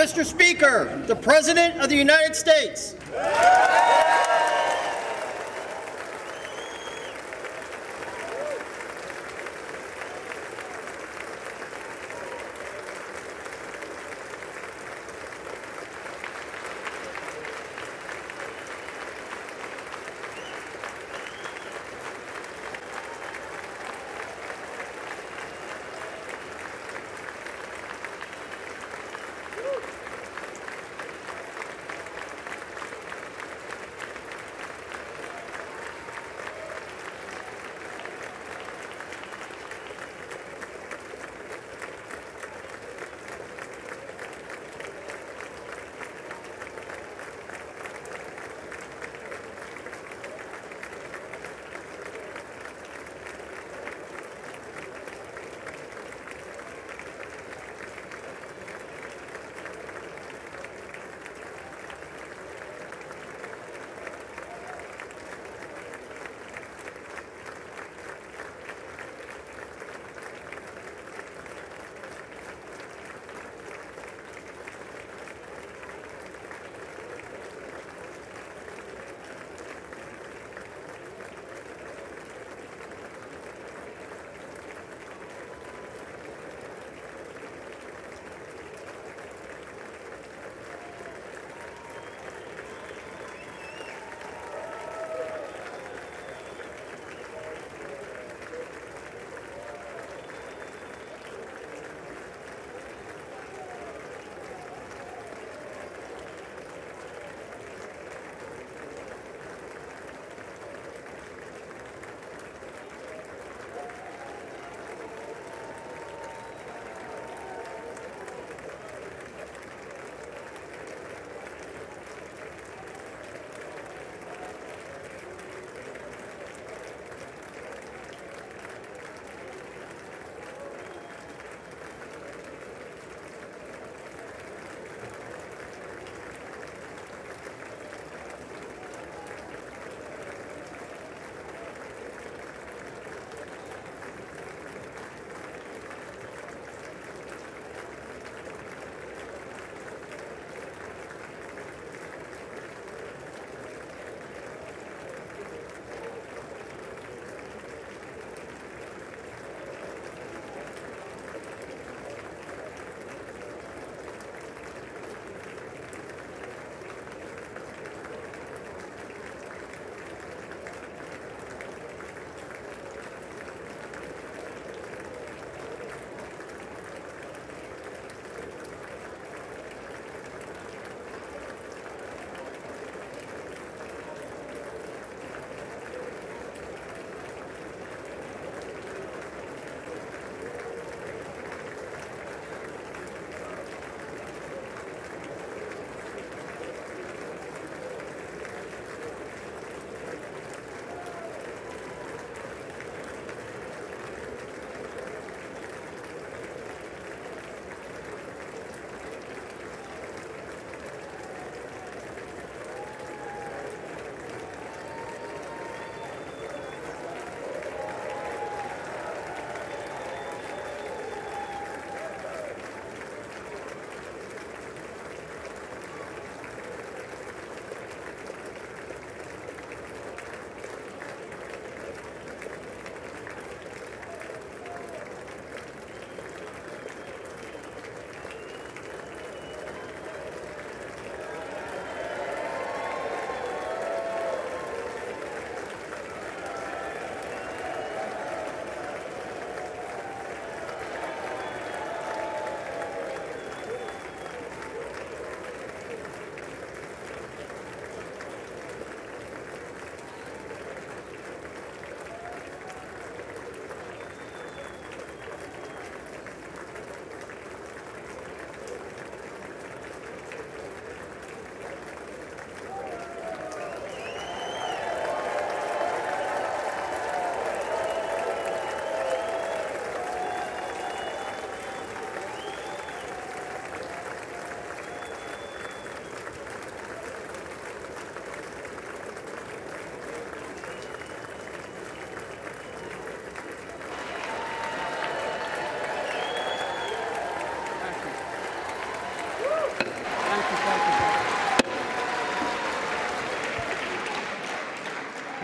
Mr. Speaker, the President of the United States.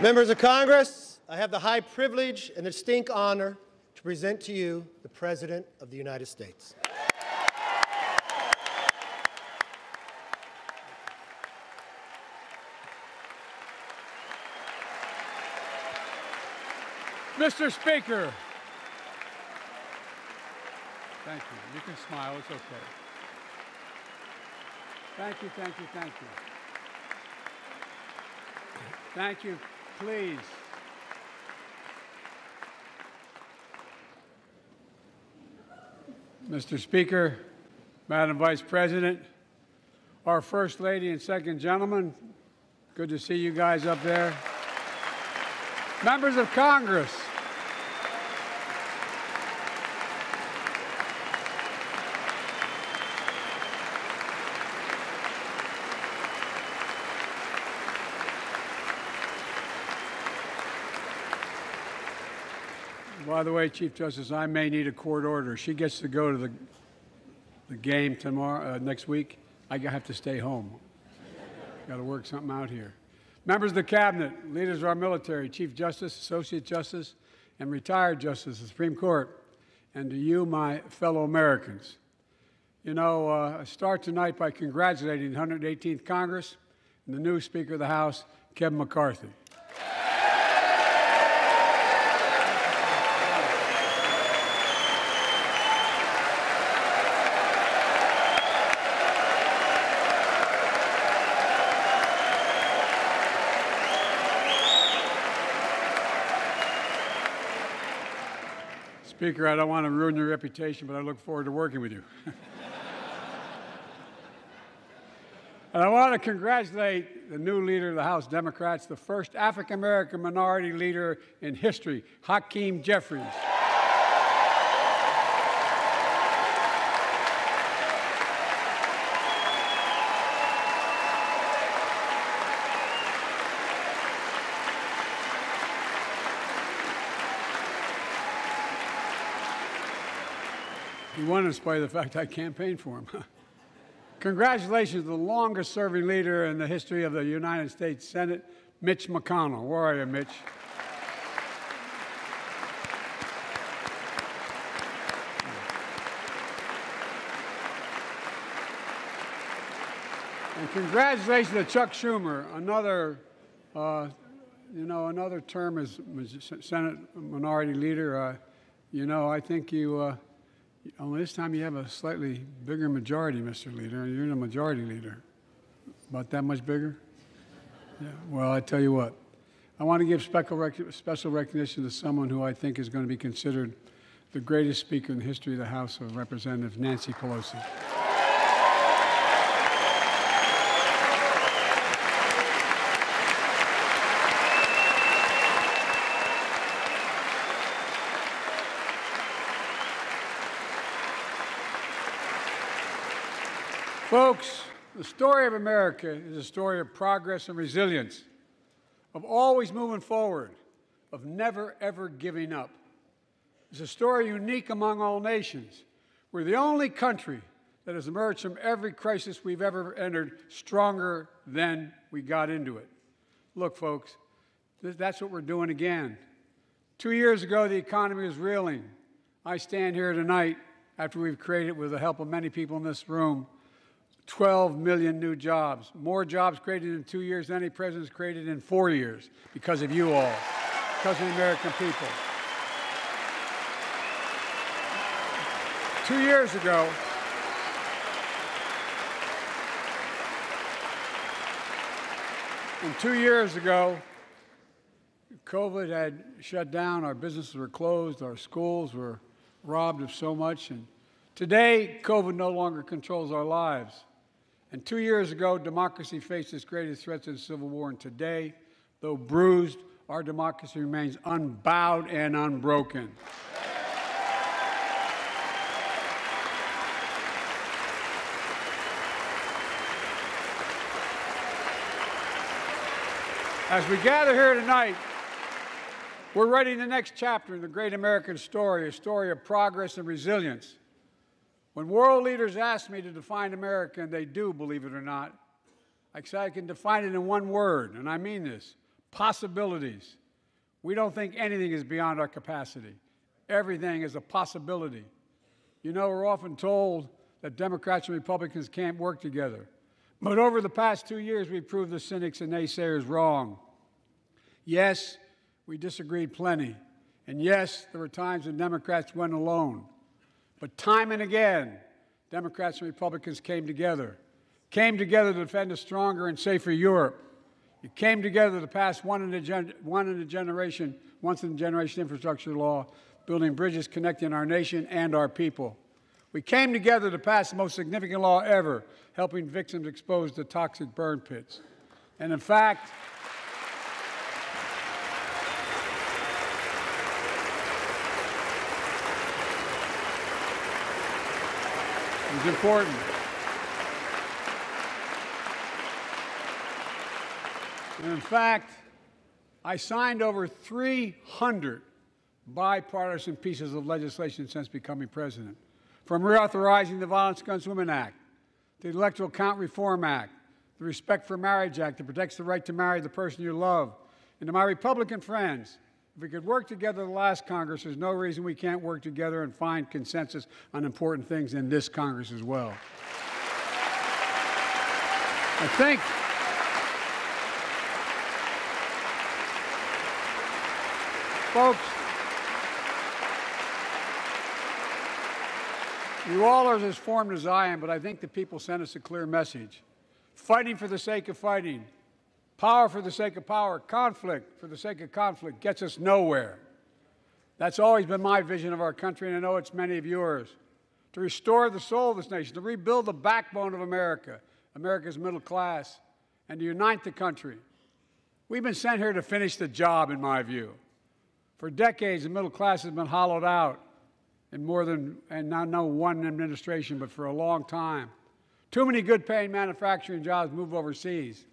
Members of Congress, I have the high privilege and the distinct honor to present to you the President of the United States. Mr. Speaker. Thank you. You can smile. It's okay. Thank you, thank you, thank you. Thank you. Please. Mr. Speaker, Madam Vice President, our First Lady and Second Gentleman, good to see you guys up there. Members of Congress, by the way, Chief Justice, I may need a court order. She gets to go to the game tomorrow, next week. I have to stay home. Got to work something out here. Members of the Cabinet, leaders of our military, Chief Justice, Associate Justice, and retired Justice of the Supreme Court, and to you, my fellow Americans. You know, I start tonight by congratulating the 118th Congress and the new Speaker of the House, Kevin McCarthy. Speaker, I don't want to ruin your reputation, but I look forward to working with you. And I want to congratulate the new leader of the House Democrats, the first African-American minority leader in history, Hakeem Jeffries. He won in spite of the fact I campaigned for him. Congratulations to the longest-serving leader in the history of the United States Senate, Mitch McConnell. Where are you, Mitch? And congratulations to Chuck Schumer, another, another term as Senate Minority Leader. I think you. Only this time you have a slightly bigger majority, Mr. Leader, and you're the majority leader. About that much bigger? Yeah. Well, I tell you what, I want to give special recognition to someone who I think is going to be considered the greatest speaker in the history of the House of Representatives, Nancy Pelosi. Folks, the story of America is a story of progress and resilience, of always moving forward, of never, ever giving up. It's a story unique among all nations. We're the only country that has emerged from every crisis we've ever entered stronger than we got into it. Look, folks, that's what we're doing again. 2 years ago, the economy was reeling. I stand here tonight after we've created, with the help of many people in this room, 12 million new jobs, more jobs created in 2 years than any president's created in 4 years, because of you all, because of the American people. 2 years ago, COVID had shut down, our businesses were closed, our schools were robbed of so much, and today, COVID no longer controls our lives. And 2 years ago, democracy faced its greatest threats in the Civil War, and today, though bruised, our democracy remains unbowed and unbroken. As we gather here tonight, we're writing the next chapter in the great American story, a story of progress and resilience. When world leaders ask me to define America, and they do, believe it or not, I say I can define it in one word, and I mean this: possibilities. We don't think anything is beyond our capacity. Everything is a possibility. You know, we're often told that Democrats and Republicans can't work together. But over the past 2 years, we've proved the cynics and naysayers wrong. Yes, we disagreed plenty. And yes, there were times when Democrats went alone. But time and again, Democrats and Republicans came together to defend a stronger and safer Europe. It came together to pass once-in-a-generation infrastructure law, building bridges connecting our nation and our people. We came together to pass the most significant law ever, helping victims exposed to toxic burn pits. And in fact, it was important. And in fact, I signed over 300 bipartisan pieces of legislation since becoming president, from reauthorizing the Violence Against Women Act, the Electoral Count Reform Act, the Respect for Marriage Act that protects the right to marry the person you love. And to my Republican friends, if we could work together the last Congress, there's no reason we can't work together and find consensus on important things in this Congress as well. I think folks, you all are as formed as I am, but I think the people sent us a clear message. Fighting for the sake of fighting, power for the sake of power, conflict for the sake of conflict gets us nowhere. That's always been my vision of our country, and I know it's many of yours. To restore the soul of this nation, to rebuild the backbone of America, America's middle class, and to unite the country. We've been sent here to finish the job, in my view. For decades, the middle class has been hollowed out in more than, and not no one administration, but for a long time. Too many good-paying manufacturing jobs move overseas.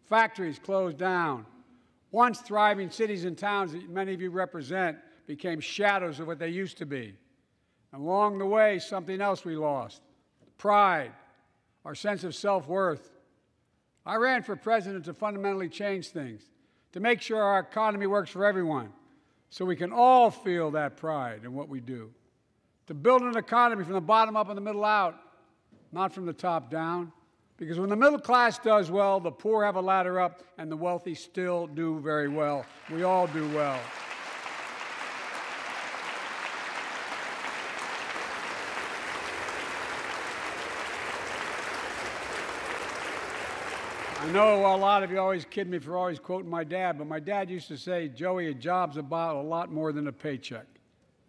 Factories closed down. Once thriving cities and towns that many of you represent became shadows of what they used to be. And along the way, something else we lost: pride, our sense of self-worth. I ran for president to fundamentally change things, to make sure our economy works for everyone, so we can all feel that pride in what we do. To build an economy from the bottom up and the middle out, not from the top down. Because when the middle class does well, the poor have a ladder up, and the wealthy still do very well. We all do well. I know a lot of you always kid me for always quoting my dad, but my dad used to say, Joey, a job's about a lot more than a paycheck.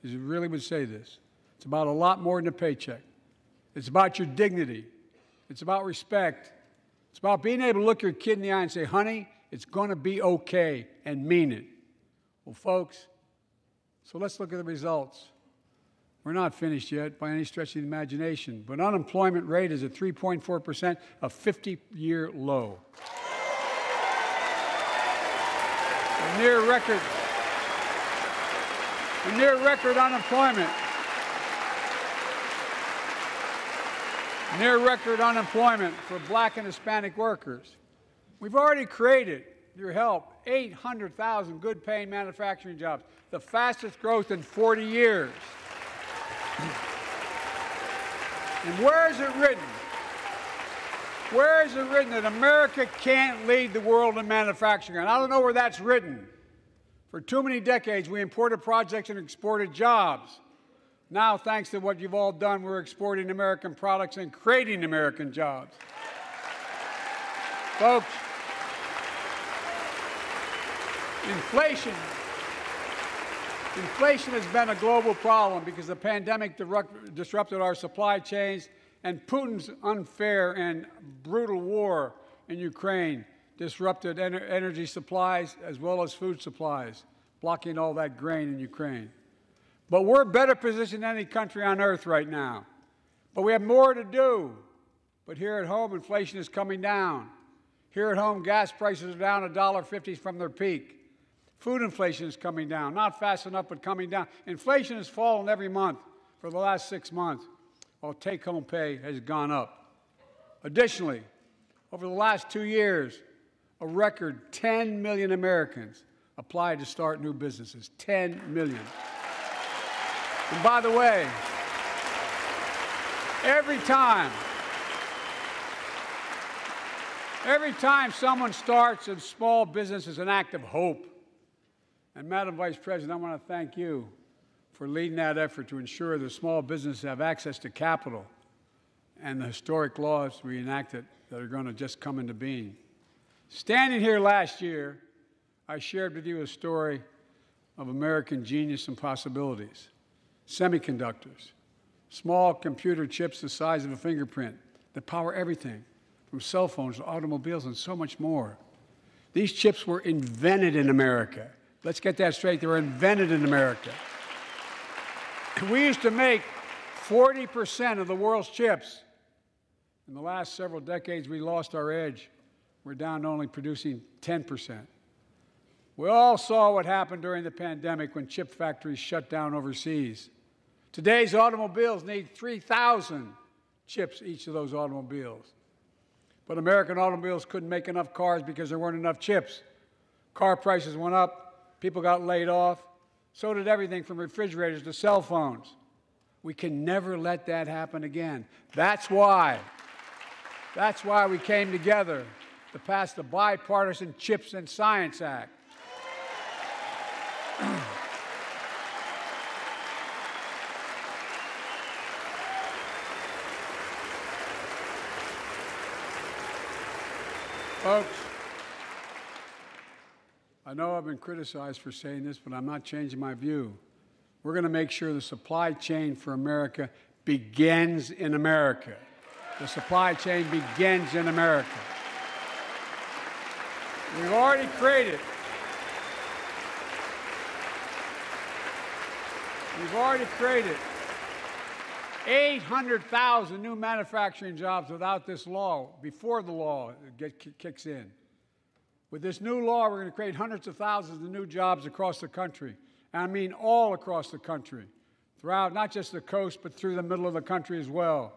He really would say this. It's about a lot more than a paycheck. It's about your dignity. It's about respect. It's about being able to look your kid in the eye and say, honey, it's going to be okay, and mean it. Well, folks, so let's look at the results. We're not finished yet by any stretch of the imagination, but unemployment rate is at 3.4%, a 50-year low. A near record unemployment. Near record unemployment for Black and Hispanic workers. We've already created, with your help, 800,000 good-paying manufacturing jobs, the fastest growth in 40 years. And where is it written? Where is it written that America can't lead the world in manufacturing? And I don't know where that's written. For too many decades, we imported projects and exported jobs. Now, thanks to what you've all done, we're exporting American products and creating American jobs. Folks, Inflation has been a global problem because the pandemic disrupted our supply chains, and Putin's unfair and brutal war in Ukraine disrupted energy supplies as well as food supplies, blocking all that grain in Ukraine. But we're better positioned than any country on earth right now. But we have more to do. But here at home, inflation is coming down. Here at home, gas prices are down $1.50 from their peak. Food inflation is coming down, not fast enough, but coming down. Inflation has fallen every month for the last 6 months, while take-home pay has gone up. Additionally, over the last 2 years, A record 10 million Americans applied to start new businesses. 10 million. And by the way, every time someone starts a small business is an act of hope. And Madam Vice President, I want to thank you for leading that effort to ensure that small businesses have access to capital and the historic laws we enacted that are going to just come into being. Standing here last year, I shared with you a story of American genius and possibilities. Semiconductors, small computer chips the size of a fingerprint that power everything, from cell phones to automobiles and so much more. These chips were invented in America. Let's get that straight. They were invented in America. We used to make 40% of the world's chips. In the last several decades, we lost our edge. We're down to only producing 10%. We all saw what happened during the pandemic when chip factories shut down overseas. Today's automobiles need 3,000 chips, each of those automobiles. But American automobiles couldn't make enough cars because there weren't enough chips. Car prices went up. People got laid off. So did everything from refrigerators to cell phones. We can never let that happen again. That's why we came together to pass the Bipartisan Chips and Science Act. Folks, I know I've been criticized for saying this, but I'm not changing my view. We're going to make sure the supply chain for America begins in America. The supply chain begins in America. We've already created 800,000 new manufacturing jobs without this law, before the law kicks in. With this new law, we're going to create hundreds of thousands of new jobs across the country. And I mean all across the country, throughout not just the coast, but through the middle of the country as well.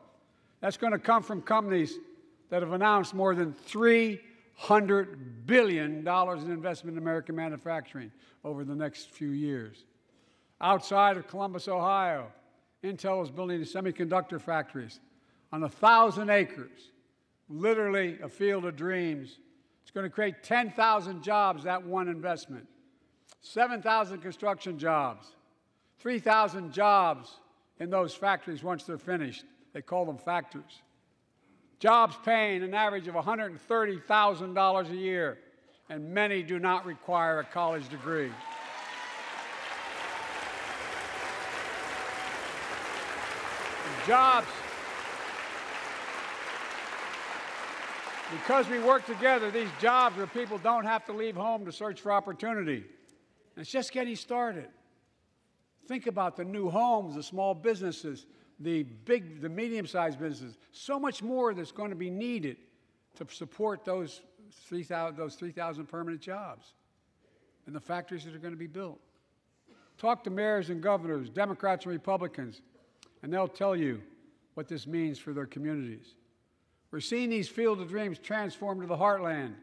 That's going to come from companies that have announced more than $300 billion in investment in American manufacturing over the next few years. Outside of Columbus, Ohio, Intel is building semiconductor factories on 1,000 acres, literally a field of dreams. It's going to create 10,000 jobs, that one investment, 7,000 construction jobs, 3,000 jobs in those factories once they're finished. They call them factories. Jobs paying an average of $130,000 a year, and many do not require a college degree. Jobs. Because we work together, these jobs where people don't have to leave home to search for opportunity. And it's just getting started. Think about the new homes, the small businesses, the medium-sized businesses. So much more that's going to be needed to support those 3,000 permanent jobs and the factories that are going to be built. Talk to mayors and governors, Democrats and Republicans, and they'll tell you what this means for their communities. We're seeing these field of dreams transform to the heartland.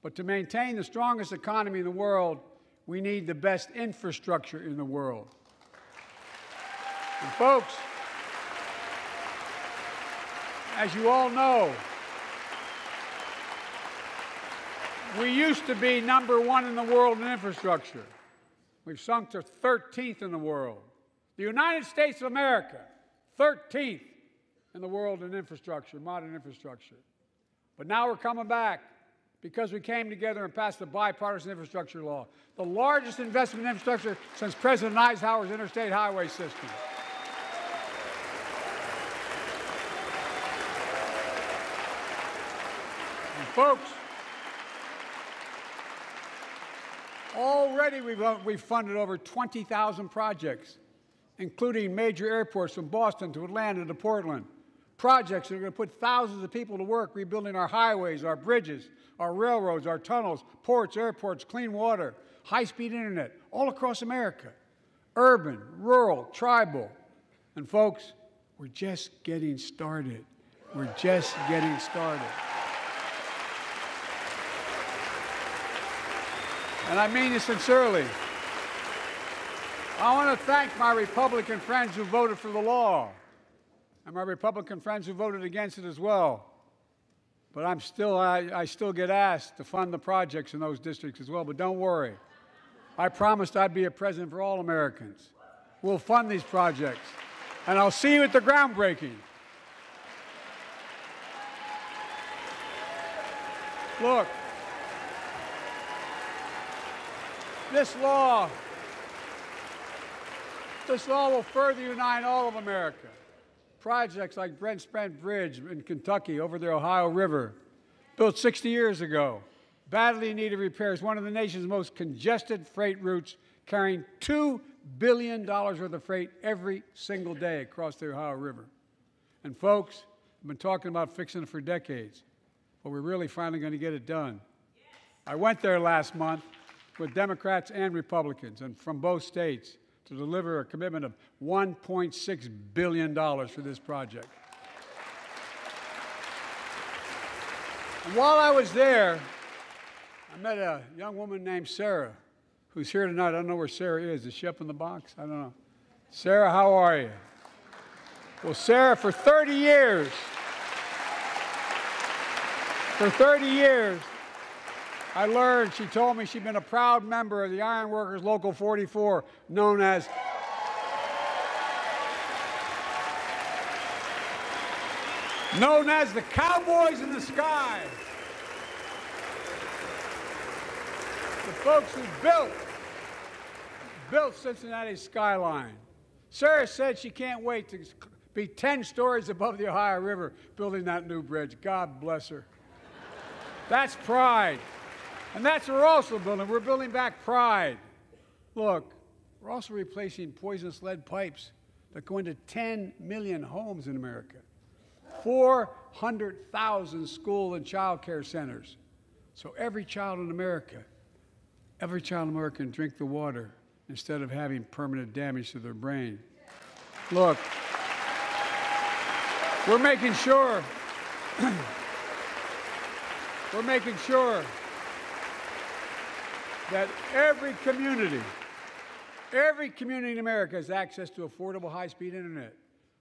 But to maintain the strongest economy in the world, we need the best infrastructure in the world. And folks, as you all know, we used to be #1 in the world in infrastructure. We've sunk to 13th in the world. The United States of America, 13th in the world in infrastructure, modern infrastructure. But now we're coming back because we came together and passed the bipartisan infrastructure law, the largest investment in infrastructure since President Eisenhower's interstate highway system. And folks, already we've funded over 20,000 projects, including major airports from Boston to Atlanta to Portland. Projects that are going to put thousands of people to work rebuilding our highways, our bridges, our railroads, our tunnels, ports, airports, clean water, high-speed internet, all across America. Urban, rural, tribal. And folks, we're just getting started. We're just getting started. And I mean this sincerely. I want to thank my Republican friends who voted for the law, and my Republican friends who voted against it as well. But I still get asked to fund the projects in those districts as well. But don't worry. I promised I'd be a president for all Americans. We'll fund these projects. And I'll see you at the groundbreaking. Look, this law will further unite all of America. Projects like Brent Spence Bridge in Kentucky over the Ohio River, built 60 years ago, badly needed repairs, one of the nation's most congested freight routes, carrying $2 billion worth of freight every single day across the Ohio River. And folks, I've been talking about fixing it for decades, but we're really finally going to get it done. I went there last month with Democrats and Republicans and from both states to deliver a commitment of $1.6 billion for this project. And while I was there, I met a young woman named Sarah, who's here tonight. I don't know where Sarah is. Is she up in the box? I don't know. Sarah, how are you? Well, Sarah, for 30 years, I learned, she told me she'd been a proud member of the Iron Workers Local 44, known as the Cowboys in the Sky. The folks who built Cincinnati's skyline. Sarah said she can't wait to be 10 stories above the Ohio River building that new bridge. God bless her. That's pride. And that's what we're also building. We're building back pride. Look, we're also replacing poisonous lead pipes that go into 10 million homes in America, 400,000 school and child care centers. So every child in America can drink the water instead of having permanent damage to their brain. Look, we're making sure that every community in America has access to affordable high-speed internet.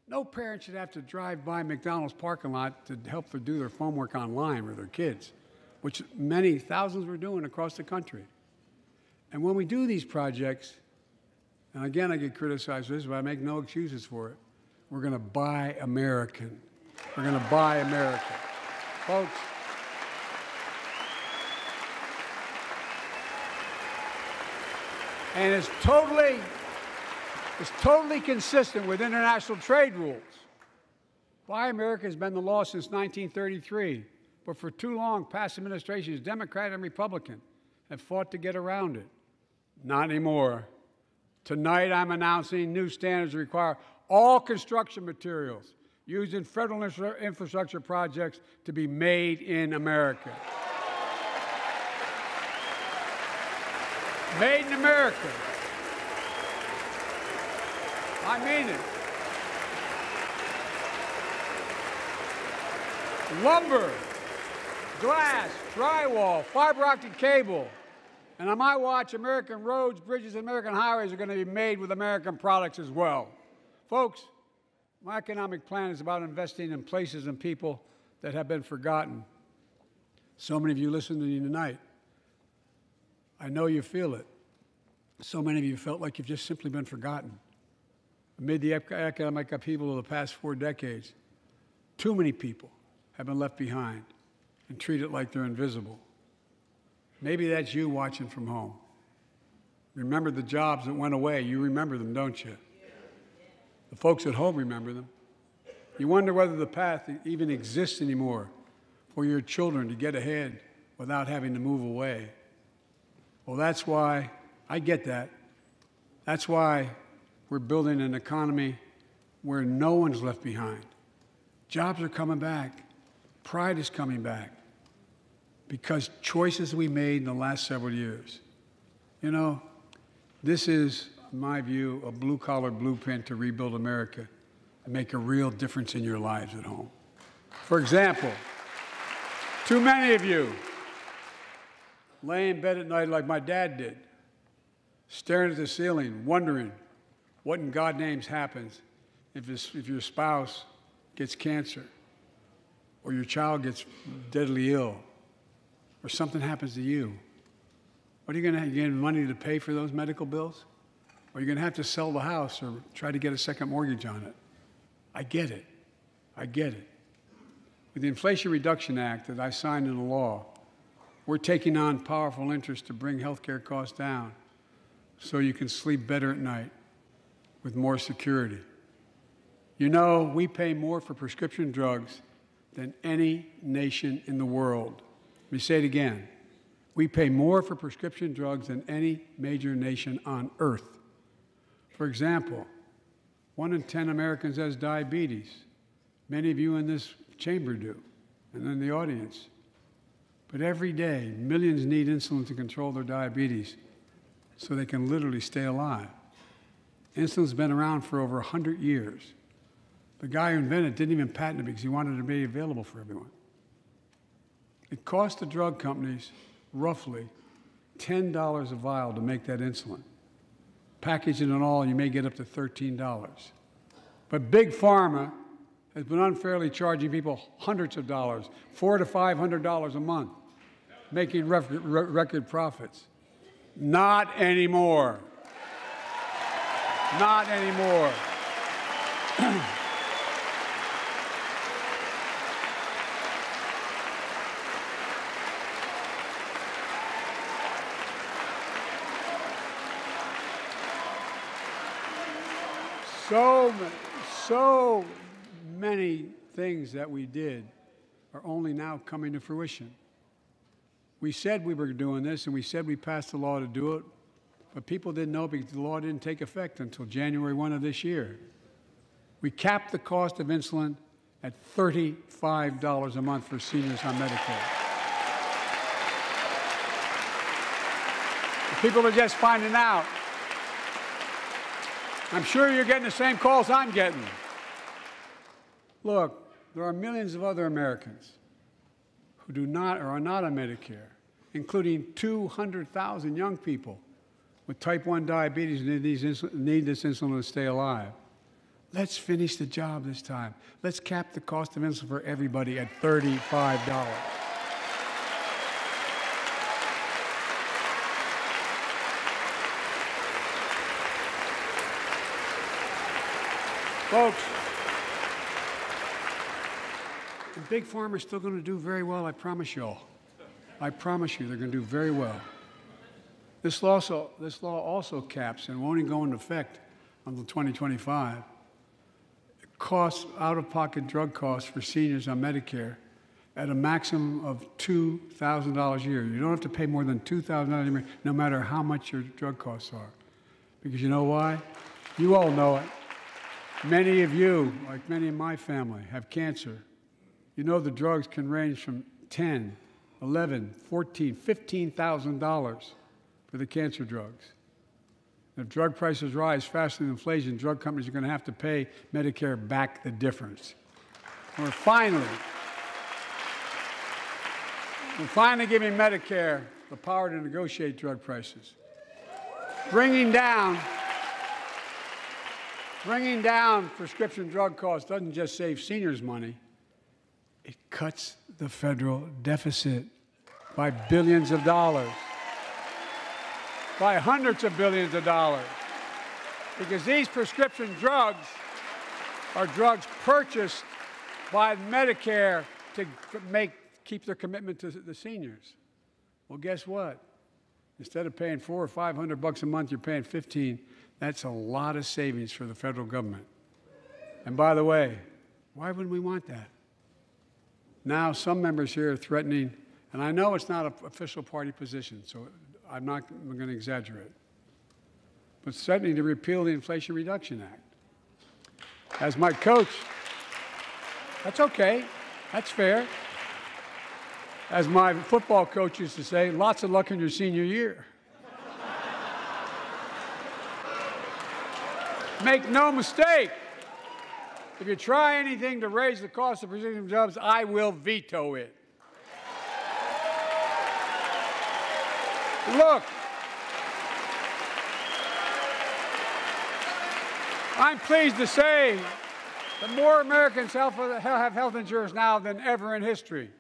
No parent should have to drive by McDonald's parking lot to help them do their homework online with their kids, which many thousands were doing across the country. And when we do these projects, and again I get criticized for this, but I make no excuses for it, we're going to buy American. We're going to buy American. Folks, and it's totally consistent with international trade rules. Buy America has been the law since 1933, but for too long, past administrations, Democrat and Republican, have fought to get around it. Not anymore. Tonight, I'm announcing new standards that require all construction materials used in federal infrastructure projects to be made in America. Made in America. I mean it. Lumber, glass, drywall, fiber optic cable. And on my watch, American roads, bridges, and American highways are going to be made with American products as well. Folks, my economic plan is about investing in places and people that have been forgotten. So many of you listening to me tonight, I know you feel it. So many of you felt like you've just simply been forgotten. Amid the economic upheaval of the past 4 decades, too many people have been left behind and treated like they're invisible. Maybe that's you watching from home. Remember the jobs that went away. You remember them, don't you? The folks at home remember them. You wonder whether the path even exists anymore for your children to get ahead without having to move away. Well, that's why, I get that. That's why we're building an economy where no one's left behind. Jobs are coming back. Pride is coming back because choices we made in the last several years. You know, this is, in my view, a blue-collar blueprint to rebuild America and make a real difference in your lives at home. For example, too many of you lay in bed at night like my dad did, staring at the ceiling, wondering what in God's name happens if your spouse gets cancer, or your child gets deadly ill, or something happens to you. What are you going to get money to pay for those medical bills? Or are you going to have to sell the house or try to get a second mortgage on it? I get it. I get it. With the Inflation Reduction Act that I signed into law, we're taking on powerful interests to bring health care costs down so you can sleep better at night with more security. You know, we pay more for prescription drugs than any nation in the world. Let me say it again. We pay more for prescription drugs than any major nation on earth. For example, 1 in 10 Americans has diabetes. Many of you in this chamber do, and in the audience. But every day, millions need insulin to control their diabetes so they can literally stay alive. Insulin's been around for over 100 years. The guy who invented it didn't even patent it because he wanted it to be available for everyone. It cost the drug companies roughly $10 a vial to make that insulin. Packaging and all, you may get up to $13. But Big Pharma has been unfairly charging people hundreds of dollars, $400 to $500 a month, making record profits. Not anymore. Not anymore. So many things that we did are only now coming to fruition. We said we were doing this, and we said we passed a law to do it, but people didn't know because the law didn't take effect until January 1 of this year. We capped the cost of insulin at $35 a month for seniors on Medicare. People are just finding out. I'm sure you're getting the same calls I'm getting. Look, there are millions of other Americans who do not or are not on Medicare, including 200,000 young people with type 1 diabetes who need this insulin to stay alive. Let's finish the job this time. Let's cap the cost of insulin for everybody at $35. Folks, and Big Pharma is still going to do very well, I promise you all. I promise you they're going to do very well. This law also caps, and won't even go into effect until 2025, costs, out-of-pocket drug costs for seniors on Medicare at a maximum of $2,000 a year. You don't have to pay more than $2,000 a year, no matter how much your drug costs are. Because you know why? You all know it. Many of you, like many in my family, have cancer. You know the drugs can range from $10,000, $11,000, $14,000, $15,000 for the cancer drugs. If drug prices rise faster than inflation, drug companies are going to have to pay Medicare back the difference. We're finally giving Medicare the power to negotiate drug prices. Bringing down prescription drug costs doesn't just save seniors money, it cuts the federal deficit by billions of dollars, by hundreds of billions of dollars. Because these prescription drugs are drugs purchased by Medicare to keep their commitment to the seniors. Well, guess what? Instead of paying $400 or $500 a month, you're paying $15. That's a lot of savings for the federal government. And by the way, why wouldn't we want that? Now, some members here are threatening, and I know it's not an official party position, so I'm not going to exaggerate, but threatening to repeal the Inflation Reduction Act. As my coach, that's okay, that's fair. As my football coach used to say, lots of luck in your senior year. Make no mistake, if you try anything to raise the cost of prescription drugs, I will veto it. Look, I'm pleased to say that more Americans have health insurance now than ever in history.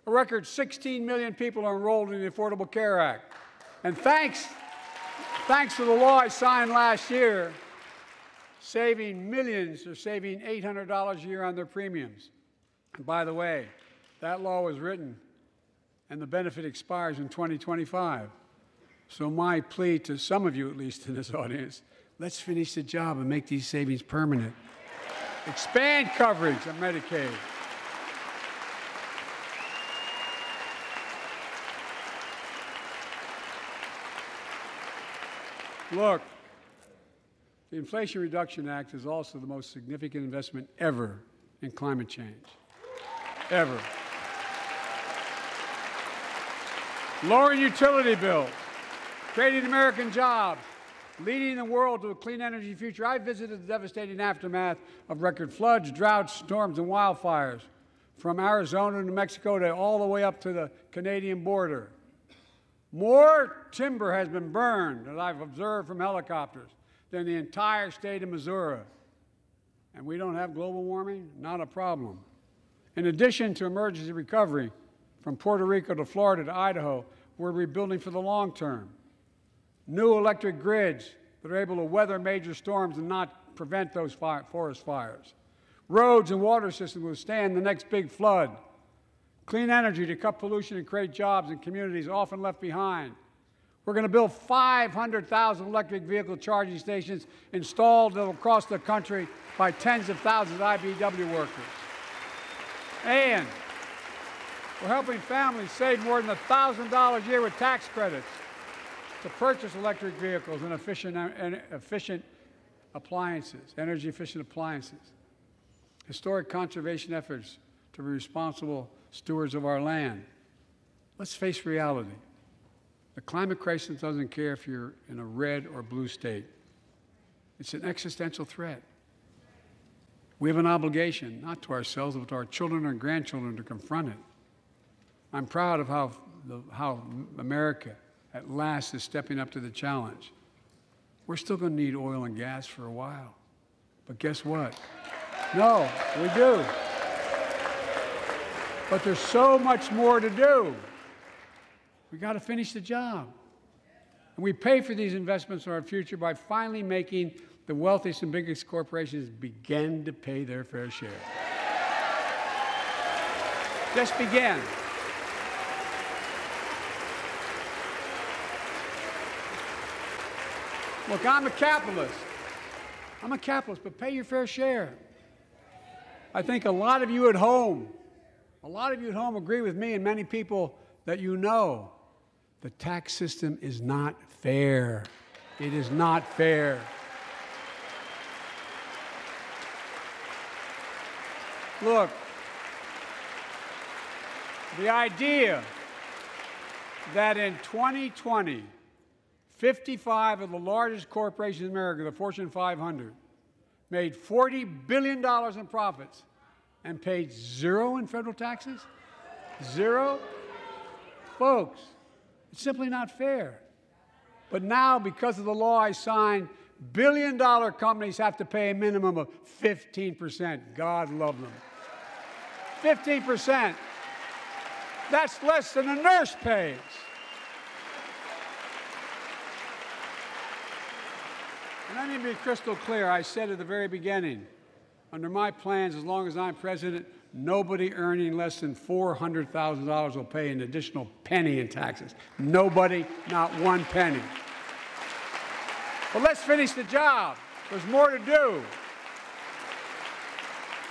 A record 16 million people are enrolled in the Affordable Care Act. And thanks to the law I signed last year, saving millions are saving $800 a year on their premiums. And by the way, that law was written and the benefit expires in 2025. So my plea to some of you, at least in this audience, let's finish the job and make these savings permanent. Expand coverage of Medicaid. Look, the Inflation Reduction Act is also the most significant investment ever in climate change. Ever. Lowering utility bills, creating American jobs, leading the world to a clean energy future. I visited the devastating aftermath of record floods, droughts, storms, and wildfires from Arizona to New Mexico to all the way up to the Canadian border. More timber has been burned, as I've observed from helicopters, than the entire state of Missouri. And we don't have global warming? Not a problem. In addition to emergency recovery, from Puerto Rico to Florida to Idaho, we're rebuilding for the long term. New electric grids that are able to weather major storms and not prevent those forest fires. Roads and water systems withstand the next big flood. Clean energy to cut pollution and create jobs in communities often left behind. We're going to build 500,000 electric vehicle charging stations installed across the country by tens of thousands of IBEW workers. And we're helping families save more than $1,000 a year with tax credits to purchase electric vehicles and efficient appliances, energy-efficient appliances. Historic conservation efforts to be responsible stewards of our land. Let's face reality. The climate crisis doesn't care if you're in a red or blue state. It's an existential threat. We have an obligation, not to ourselves, but to our children and grandchildren to confront it. I'm proud of how America, at last, is stepping up to the challenge. We're still going to need oil and gas for a while. But guess what? No, we do. But there's so much more to do. We got to finish the job. And we pay for these investments in our future by finally making the wealthiest and biggest corporations begin to pay their fair share. Just begin. Look, I'm a capitalist. I'm a capitalist, but pay your fair share. I think a lot of you at home agree with me and many people that you know. The tax system is not fair. It is not fair. Look, the idea that in 2020, 55 of the largest corporations in America, the Fortune 500, made $40 billion in profits and paid zero in federal taxes? Zero? Folks, it's simply not fair. But now, because of the law I signed, billion-dollar companies have to pay a minimum of 15%. God love them. 15%. That's less than a nurse pays. And let me be crystal clear. I said at the very beginning, under my plans, as long as I'm president, nobody earning less than $400,000 will pay an additional penny in taxes. Nobody, not one penny. But let's finish the job. There's more to do.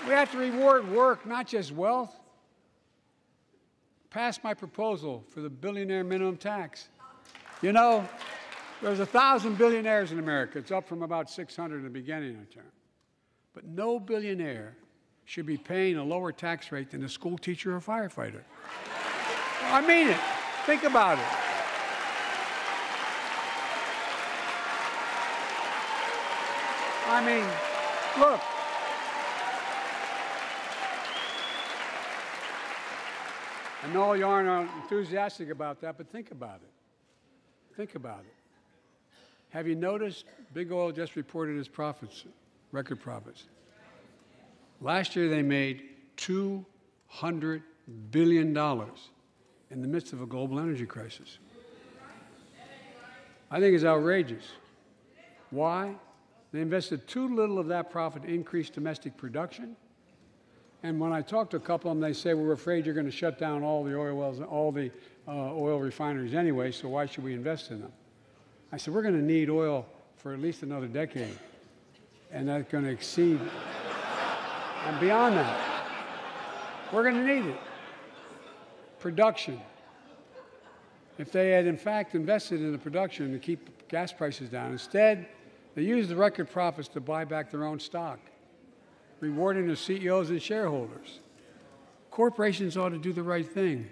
We have to reward work, not just wealth. Pass my proposal for the billionaire minimum tax. You know, there's 1,000 billionaires in America. It's up from about 600 in the beginning of the term. But no billionaire should be paying a lower tax rate than a school teacher or firefighter. I mean it. Think about it. I mean, look. I know you aren't enthusiastic about that, but think about it. Think about it. Have you noticed Big Oil just reported its profits, record profits? Last year they made $200 billion in the midst of a global energy crisis. I think it's outrageous. Why? They invested too little of that profit to increase domestic production. And when I talk to a couple of them, they say, we're afraid you're going to shut down all the oil wells, all the oil refineries anyway, so why should we invest in them? I said, we're going to need oil for at least another decade. And that's going to exceed, and beyond that, we're going to need it. Production. If they had, in fact, invested in the production to keep gas prices down, instead, they used the record profits to buy back their own stock, rewarding the CEOs and shareholders. Corporations ought to do the right thing.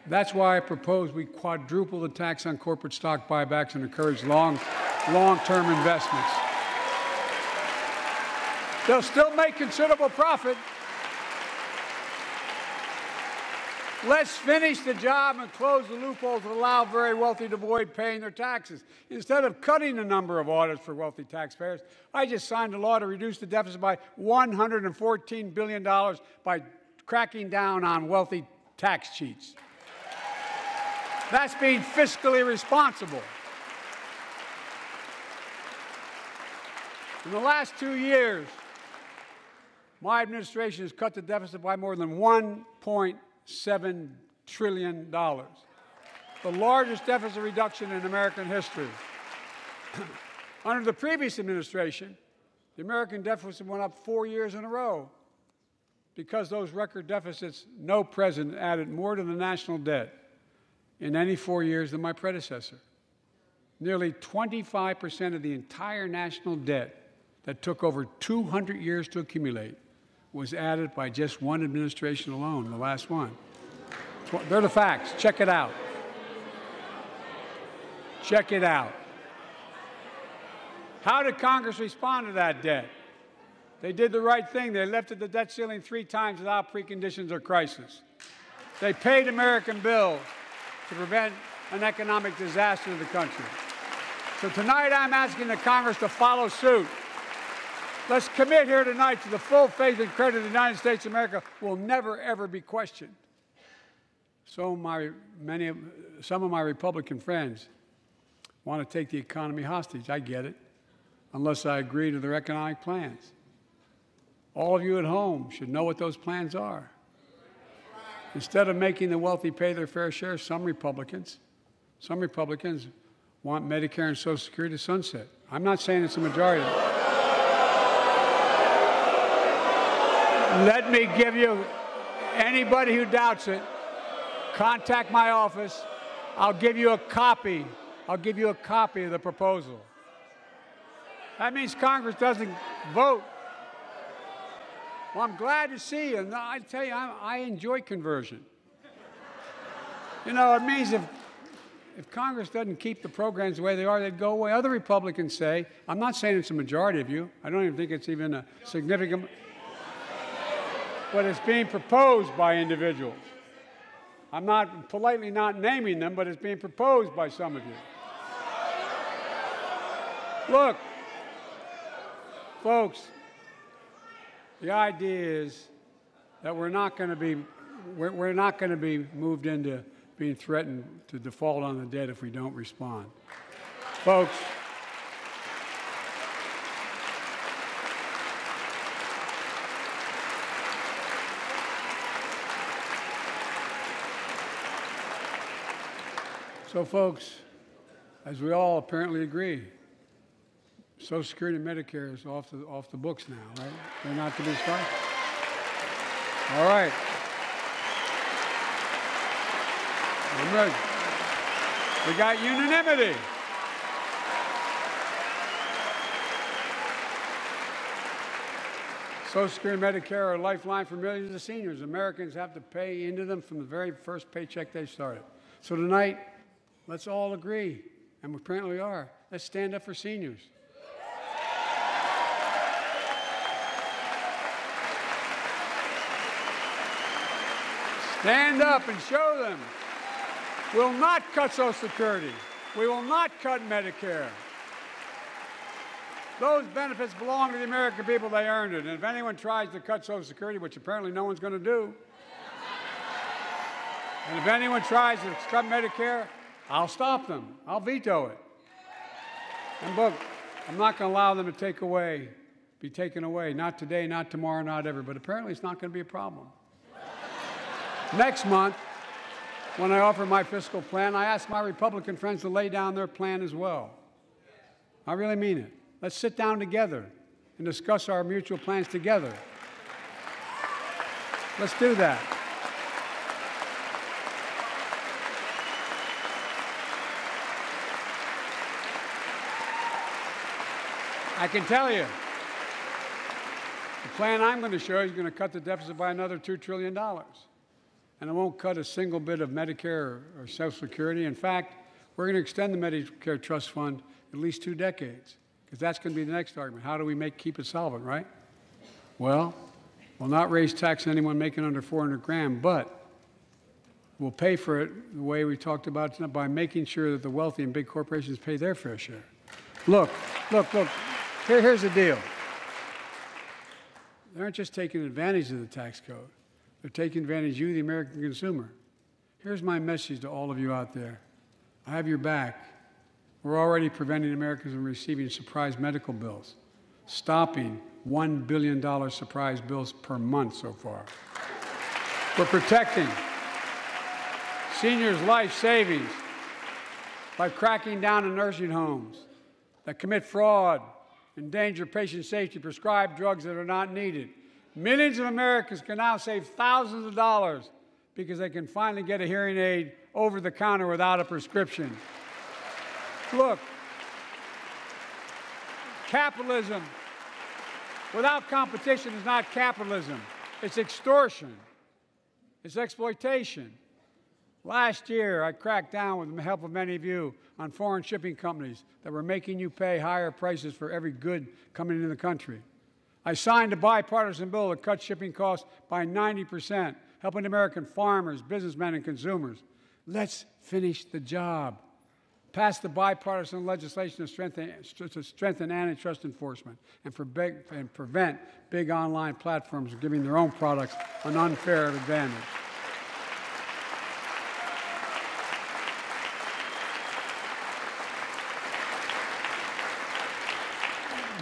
That's why I propose we quadruple the tax on corporate stock buybacks and encourage long-term investments. They'll still make considerable profit. Let's finish the job and close the loopholes that allow very wealthy to avoid paying their taxes. Instead of cutting the number of audits for wealthy taxpayers, I just signed a law to reduce the deficit by $114 billion by cracking down on wealthy tax cheats. That's being fiscally responsible. In the last 2 years, my administration has cut the deficit by more than $1.7 trillion, the largest deficit reduction in American history. Under the previous administration, the American deficit went up 4 years in a row. Because those record deficits, no president added more to the national debt in any 4 years than my predecessor. Nearly 25% of the entire national debt that took over 200 years to accumulate was added by just one administration alone, the last one. They're the facts. Check it out. Check it out. How did Congress respond to that debt? They did the right thing. They lifted the debt ceiling 3 times without preconditions or crisis. They paid American bills to prevent an economic disaster to the country. So tonight I'm asking the Congress to follow suit. Let's commit here tonight to the full faith and credit of the United States of America will never, ever be questioned. Some of my Republican friends want to take the economy hostage. I get it, unless I agree to their economic plans. All of you at home should know what those plans are. Instead of making the wealthy pay their fair share, some Republicans want Medicare and Social Security to sunset. I'm not saying it's a majority. Let me give you, anybody who doubts it, contact my office. I'll give you a copy. I'll give you a copy of the proposal. That means Congress doesn't vote. Well, I'm glad to see you. And I tell you, I enjoy conversion. You know, it means if Congress doesn't keep the programs the way they are, they'd go away. Other Republicans say, I'm not saying it's a majority of you. I don't even think it's even a significant, but it's being proposed by individuals. I'm not politely not naming them, but it's being proposed by some of you. Look, folks, the idea is that we're not going to be moved into being threatened to default on the debt if we don't respond. Folks, as we all apparently agree, Social Security and Medicare is off the books now, right? They're not to be started. All right. I'm ready. We got unanimity. Social Security and Medicare are a lifeline for millions of seniors. Americans have to pay into them from the very first paycheck they started. So tonight, let's all agree, and we apparently are. Let's stand up for seniors. Stand up and show them. We'll not cut Social Security. We will not cut Medicare. Those benefits belong to the American people. They earned it. And if anyone tries to cut Social Security, which apparently no one's going to do, and if anyone tries to cut Medicare, I'll stop them. I'll veto it. And look, I'm not going to allow them to be taken away. Not today, not tomorrow, not ever. But apparently it's not going to be a problem. Next month, when I offer my fiscal plan, I ask my Republican friends to lay down their plan as well. I really mean it. Let's sit down together and discuss our mutual plans together. Let's do that. I can tell you, the plan I'm going to show you is going to cut the deficit by another $2 trillion. And it won't cut a single bit of Medicare or Social Security. In fact, we're going to extend the Medicare Trust Fund at least 2 decades, because that's going to be the next argument. How do we keep it solvent, right? Well, we'll not raise tax on anyone making under 400 grand, but we'll pay for it the way we talked about tonight, by making sure that the wealthy and big corporations pay their fair share. Look. Here's the deal. They aren't just taking advantage of the tax code. They're taking advantage of you, the American consumer. Here's my message to all of you out there. I have your back. We're already preventing Americans from receiving surprise medical bills, stopping $1 billion surprise bills per month so far. We're protecting seniors' life savings by cracking down on nursing homes that commit fraud, endanger patient safety, prescribe drugs that are not needed. Millions of Americans can now save thousands of dollars because they can finally get a hearing aid over the counter without a prescription. Look, capitalism without competition is not capitalism. It's extortion. It's exploitation. Last year, I cracked down with the help of many of you on foreign shipping companies that were making you pay higher prices for every good coming into the country. I signed a bipartisan bill that cut shipping costs by 90%, helping American farmers, businessmen, and consumers. Let's finish the job. Pass the bipartisan legislation to strengthen antitrust enforcement and prevent big online platforms from giving their own products an unfair advantage.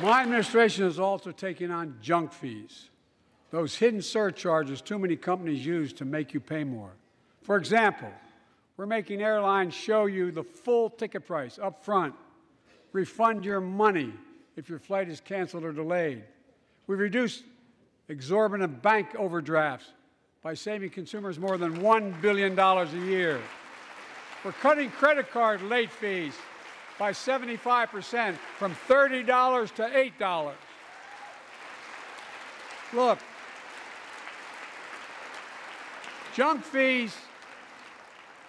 My administration is also taking on junk fees, those hidden surcharges too many companies use to make you pay more. For example, we're making airlines show you the full ticket price up front, refund your money if your flight is canceled or delayed. We've reduced exorbitant bank overdrafts by saving consumers more than $1 billion a year. We're cutting credit card late fees by 75%, from $30 to $8. Look, junk fees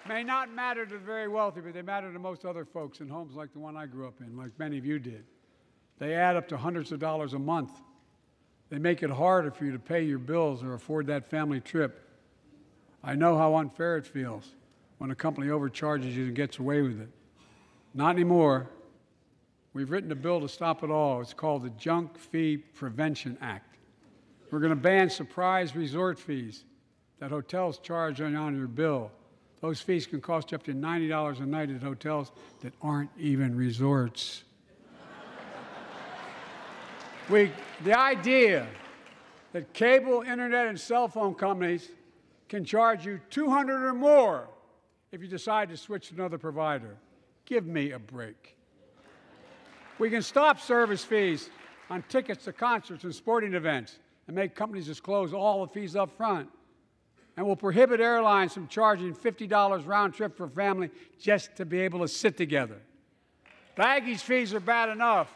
may not matter to the very wealthy, but they matter to most other folks in homes like the one I grew up in, like many of you did. They add up to hundreds of dollars a month. They make it harder for you to pay your bills or afford that family trip. I know how unfair it feels when a company overcharges you and gets away with it. Not anymore. We've written a bill to stop it all. It's called the Junk Fee Prevention Act. We're going to ban surprise resort fees that hotels charge on your bill. Those fees can cost you up to $90 a night at hotels that aren't even resorts. The idea that cable, internet, and cell phone companies can charge you $200 or more if you decide to switch to another provider. Give me a break. We can stop service fees on tickets to concerts and sporting events and make companies disclose all the fees up front. And we'll prohibit airlines from charging $50 round trip for a family just to be able to sit together. Baggage fees are bad enough.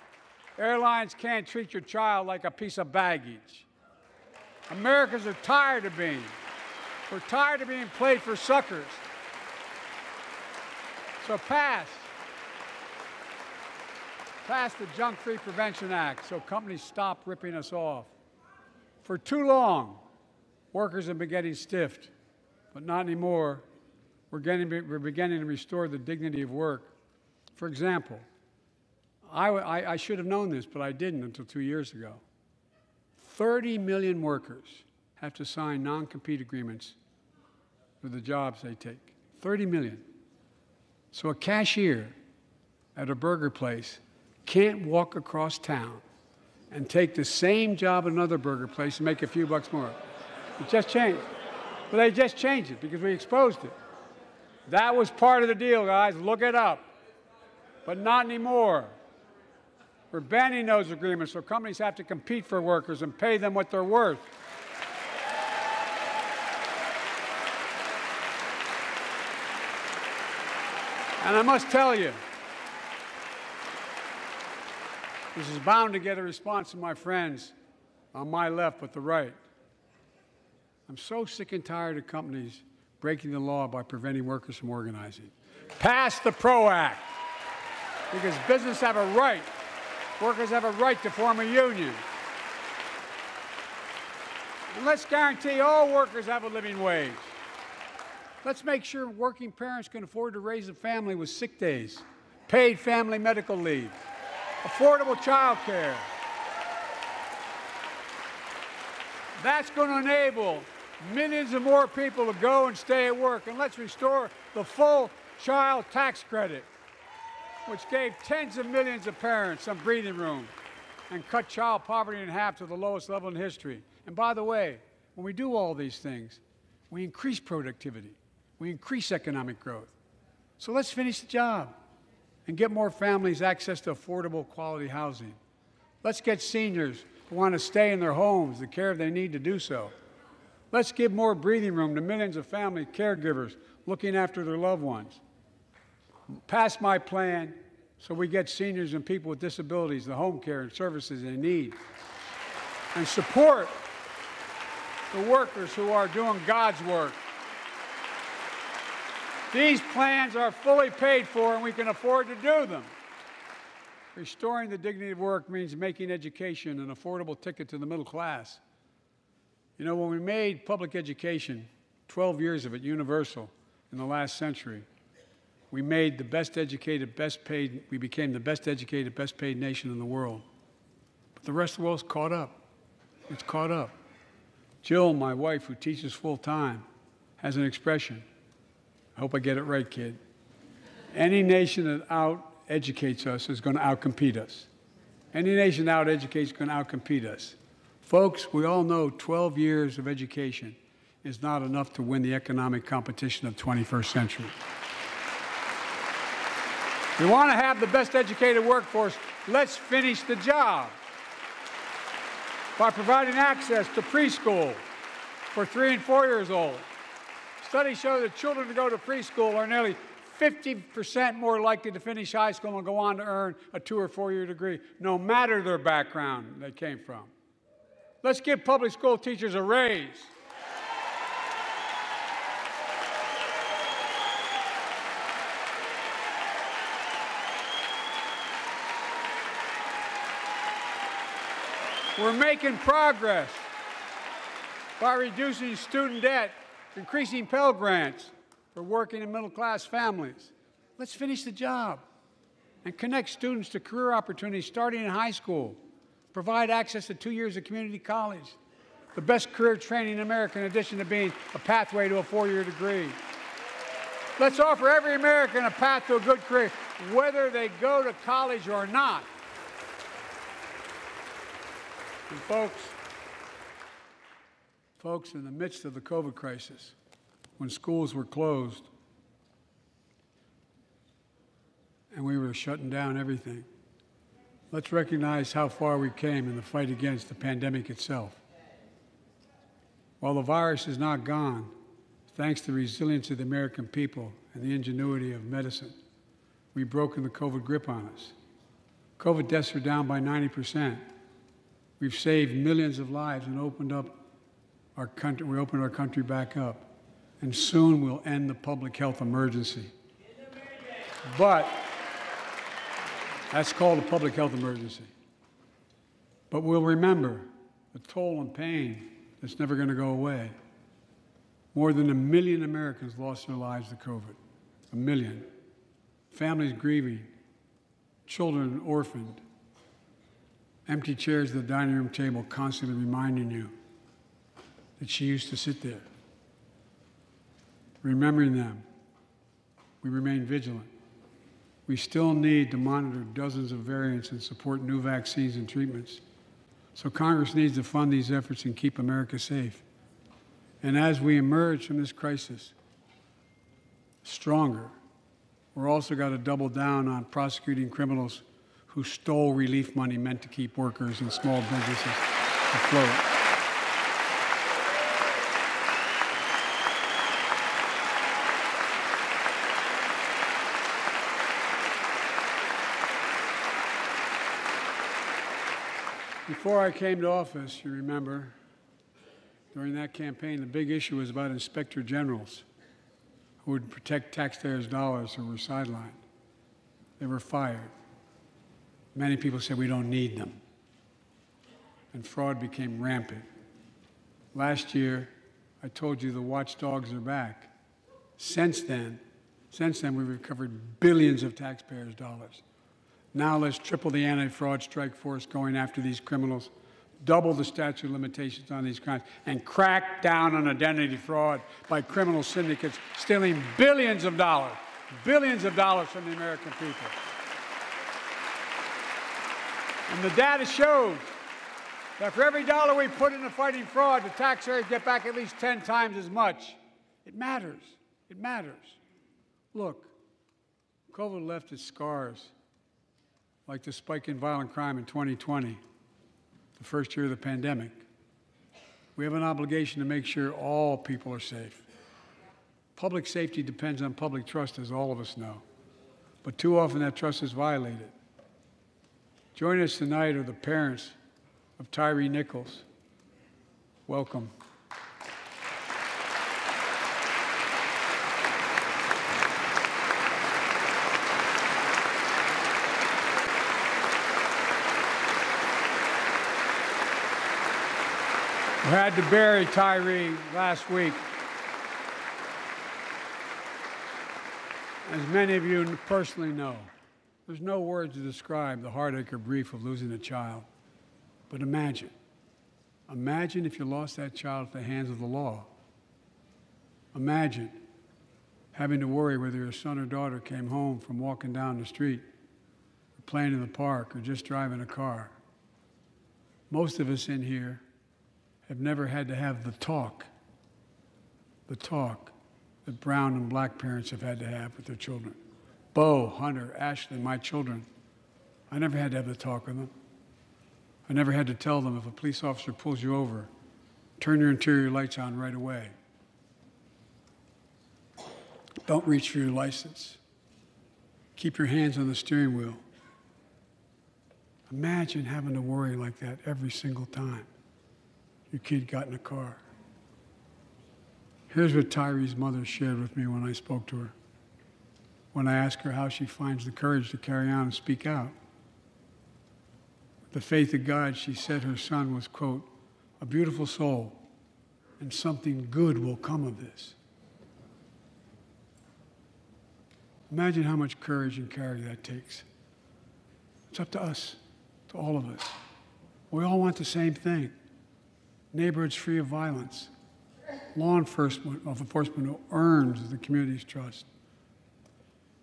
Airlines can't treat your child like a piece of baggage. Americans are tired of being. We're tired of being played for suckers. So pass the Junk Fee Prevention Act so companies stop ripping us off. For too long, workers have been getting stiffed, but not anymore. We're beginning to restore the dignity of work. For example, I should have known this, but I didn't until 2 years ago. 30 million workers have to sign non-compete agreements for the jobs they take. 30 million. So a cashier at a burger place can't walk across town and take the same job at another burger place and make a few bucks more. It just changed. But they just changed it because we exposed it. That was part of the deal, guys. Look it up. But not anymore. We're banning those agreements, so companies have to compete for workers and pay them what they're worth. And I must tell you, this is bound to get a response from my friends on my left but the right. I'm so sick and tired of companies breaking the law by preventing workers from organizing. Pass the PRO Act, because business have a right, workers have a right to form a union. And let's guarantee all workers have a living wage. Let's make sure working parents can afford to raise a family with sick days, paid family medical leave, affordable child care. That's going to enable millions of more people to go and stay at work. And let's restore the full child tax credit, which gave tens of millions of parents some breathing room and cut child poverty in half to the lowest level in history. And by the way, when we do all these things, we increase productivity. We increase economic growth. So let's finish the job and get more families access to affordable, quality housing. Let's get seniors who want to stay in their homes the care they need to do so. Let's give more breathing room to millions of family caregivers looking after their loved ones. Pass my plan so we get seniors and people with disabilities the home care and services they need. And support the workers who are doing God's work. These plans are fully paid for, and we can afford to do them. Restoring the dignity of work means making education an affordable ticket to the middle class. You know, when we made public education, 12 years of it, universal in the last century, we made the best educated, best paid, we became the best educated, best paid nation in the world. But the rest of the world's caught up. It's caught up. Jill, my wife, who teaches full-time, has an expression. I hope I get it right, kid. Any nation that out-educates us is going to out-compete us. Any nation that out-educates is going to out-compete us. Folks, we all know 12 years of education is not enough to win the economic competition of the 21st century. We want to have the best educated workforce. Let's finish the job by providing access to preschool for 3 and 4 years old. Studies show that children who go to preschool are nearly 50% more likely to finish high school and go on to earn a 2- or 4-year degree, no matter their background they came from. Let's give public school teachers a raise. We're making progress by reducing student debt, increasing Pell Grants for working and middle-class families. Let's finish the job and connect students to career opportunities starting in high school. Provide access to 2 years of community college, the best career training in America in addition to being a pathway to a 4-year degree. Let's offer every American a path to a good career, whether they go to college or not. And folks, in the midst of the COVID crisis, when schools were closed and we were shutting down everything, let's recognize how far we came in the fight against the pandemic itself. While the virus is not gone, thanks to the resilience of the American people and the ingenuity of medicine, we've broken the COVID grip on us. COVID deaths are down by 90%. We've saved millions of lives and opened up our country. We opened our country back up. And soon we'll end the public health emergency. But that's called a public health emergency. But we'll remember the toll and pain that's never going to go away. More than 1 million Americans lost their lives to COVID. 1 million. Families grieving, children orphaned, empty chairs at the dining room table constantly reminding you that she used to sit there. Remembering them, we remain vigilant. We still need to monitor dozens of variants and support new vaccines and treatments. So Congress needs to fund these efforts and keep America safe. And as we emerge from this crisis stronger, we're also got to double down on prosecuting criminals who stole relief money meant to keep workers and small businesses afloat. Before I came to office, you remember, during that campaign, the big issue was about inspector generals who would protect taxpayers' dollars who were sidelined. They were fired. Many people said we don't need them. And fraud became rampant. Last year, I told you the watchdogs are back. Since then, we've recovered billions of taxpayers' dollars. Now let's triple the anti-fraud strike force going after these criminals, double the statute of limitations on these crimes, and crack down on identity fraud by criminal syndicates stealing billions of dollars from the American people. And the data shows that for every dollar we put into fighting fraud, the taxpayers get back at least 10 times as much. It matters. It matters. Look, COVID left its scars, like the spike in violent crime in 2020, the first year of the pandemic. We have an obligation to make sure all people are safe. Public safety depends on public trust, as all of us know. But too often that trust is violated. Joining us tonight are the parents of Tyree Nichols. Welcome. We had to bury Tyree last week. As many of you personally know, there's no words to describe the heartache or grief of losing a child. But imagine if you lost that child at the hands of the law. Imagine having to worry whether your son or daughter came home from walking down the street, or playing in the park, or just driving a car. Most of us in here have never had to have the talk that brown and black parents have had to have with their children. Bo, Hunter, Ashley, my children, I never had to have the talk with them. I never had to tell them if a police officer pulls you over, turn your interior lights on right away. Don't reach for your license. Keep your hands on the steering wheel. Imagine having to worry like that every single time your kid got in a car. Here's what Tyree's mother shared with me when I spoke to her, when I asked her how she finds the courage to carry on and speak out. With the faith of God, she said her son was, quote, a beautiful soul, and something good will come of this. Imagine how much courage and character that takes. It's up to us, to all of us. We all want the same thing. Neighborhoods free of violence, law enforcement who earns the community's trust.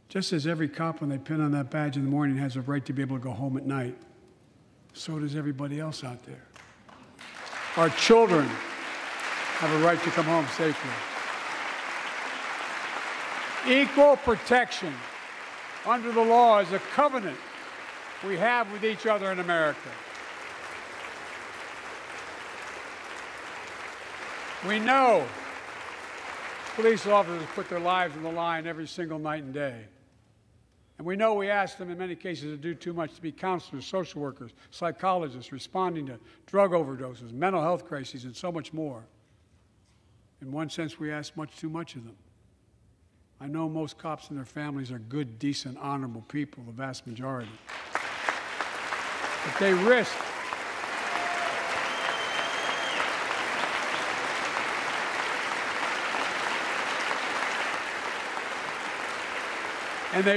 Just as every cop, when they pin on that badge in the morning, has a right to be able to go home at night, so does everybody else out there. Our children have a right to come home safely. Equal protection under the law is a covenant we have with each other in America. We know police officers put their lives on the line every single night and day. And we know we ask them in many cases to do too much, to be counselors, social workers, psychologists, responding to drug overdoses, mental health crises, and so much more. In one sense, we ask much too much of them. I know most cops and their families are good, decent, honorable people, the vast majority. But they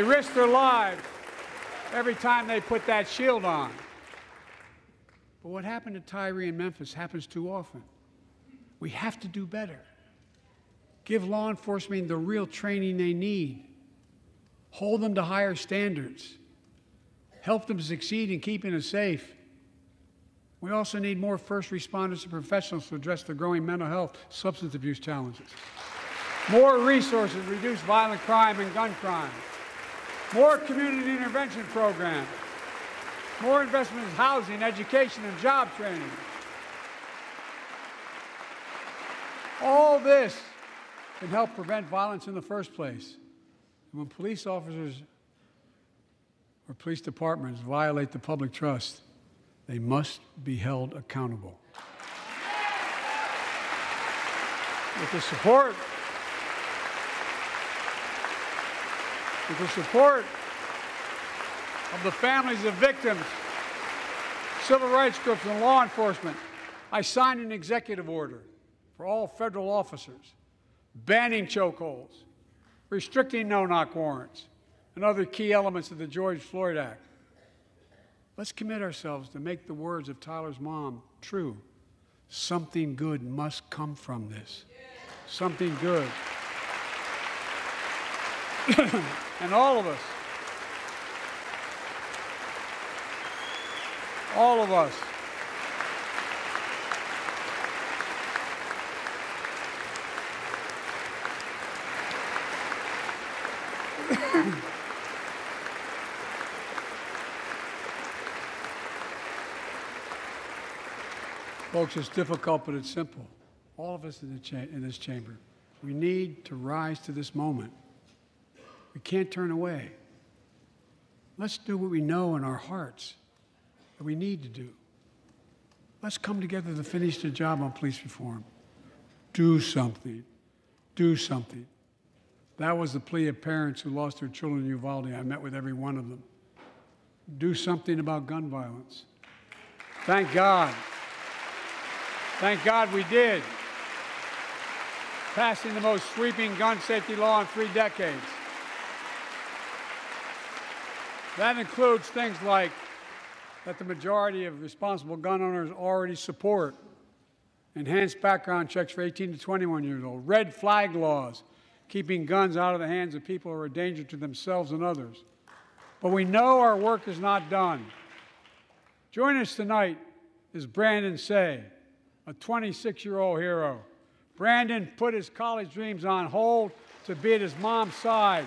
risk their lives every time they put that shield on. But what happened to Tyree in Memphis happens too often. We have to do better. Give law enforcement the real training they need. Hold them to higher standards. Help them succeed in keeping us safe. We also need more first responders and professionals to address the growing mental health, substance abuse challenges. More resources to reduce violent crime and gun crime. More community intervention programs. More investment in housing, education, and job training. All this can help prevent violence in the first place. And when police officers or police departments violate the public trust, they must be held accountable. With the support of the families of victims, civil rights groups, and law enforcement, I signed an executive order for all federal officers, banning chokeholds, restricting no-knock warrants, and other key elements of the George Floyd Act. Let's commit ourselves to make the words of Tyler's mom true. Something good must come from this. Something good. And all of us, folks, it's difficult, but it's simple. All of us in this chamber, we need to rise to this moment. We can't turn away. Let's do what we know in our hearts that we need to do. Let's come together to finish the job on police reform. Do something. Do something. That was the plea of parents who lost their children in Uvalde. I met with every one of them. Do something about gun violence. Thank God. Thank God we did. Passing the most sweeping gun safety law in 3 decades. That includes things like that the majority of responsible gun owners already support, enhanced background checks for 18 to 21 years old, red flag laws, keeping guns out of the hands of people who are a danger to themselves and others. But we know our work is not done. Joining us tonight is Brandon Say, a 26-year-old hero. Brandon put his college dreams on hold to be at his mom's side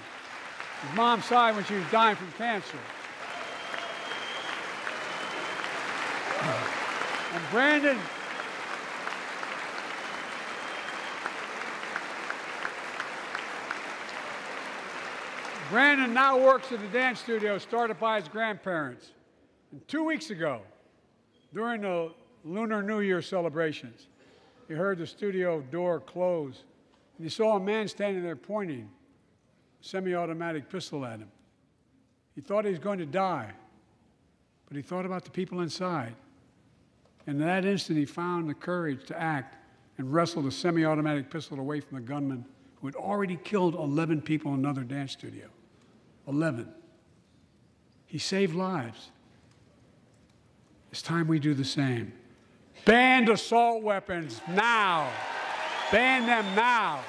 when she was dying from cancer. And Brandon now works at the dance studio started by his grandparents. And 2 weeks ago, during the Lunar New Year celebrations, he heard the studio door close, and he saw a man standing there pointing a semi-automatic pistol at him. He thought he was going to die, but he thought about the people inside. And in that instant, he found the courage to act and wrestled a semi-automatic pistol away from the gunman who had already killed 11 people in another dance studio. 11. He saved lives. It's time we do the same. Ban assault weapons now. Ban them now.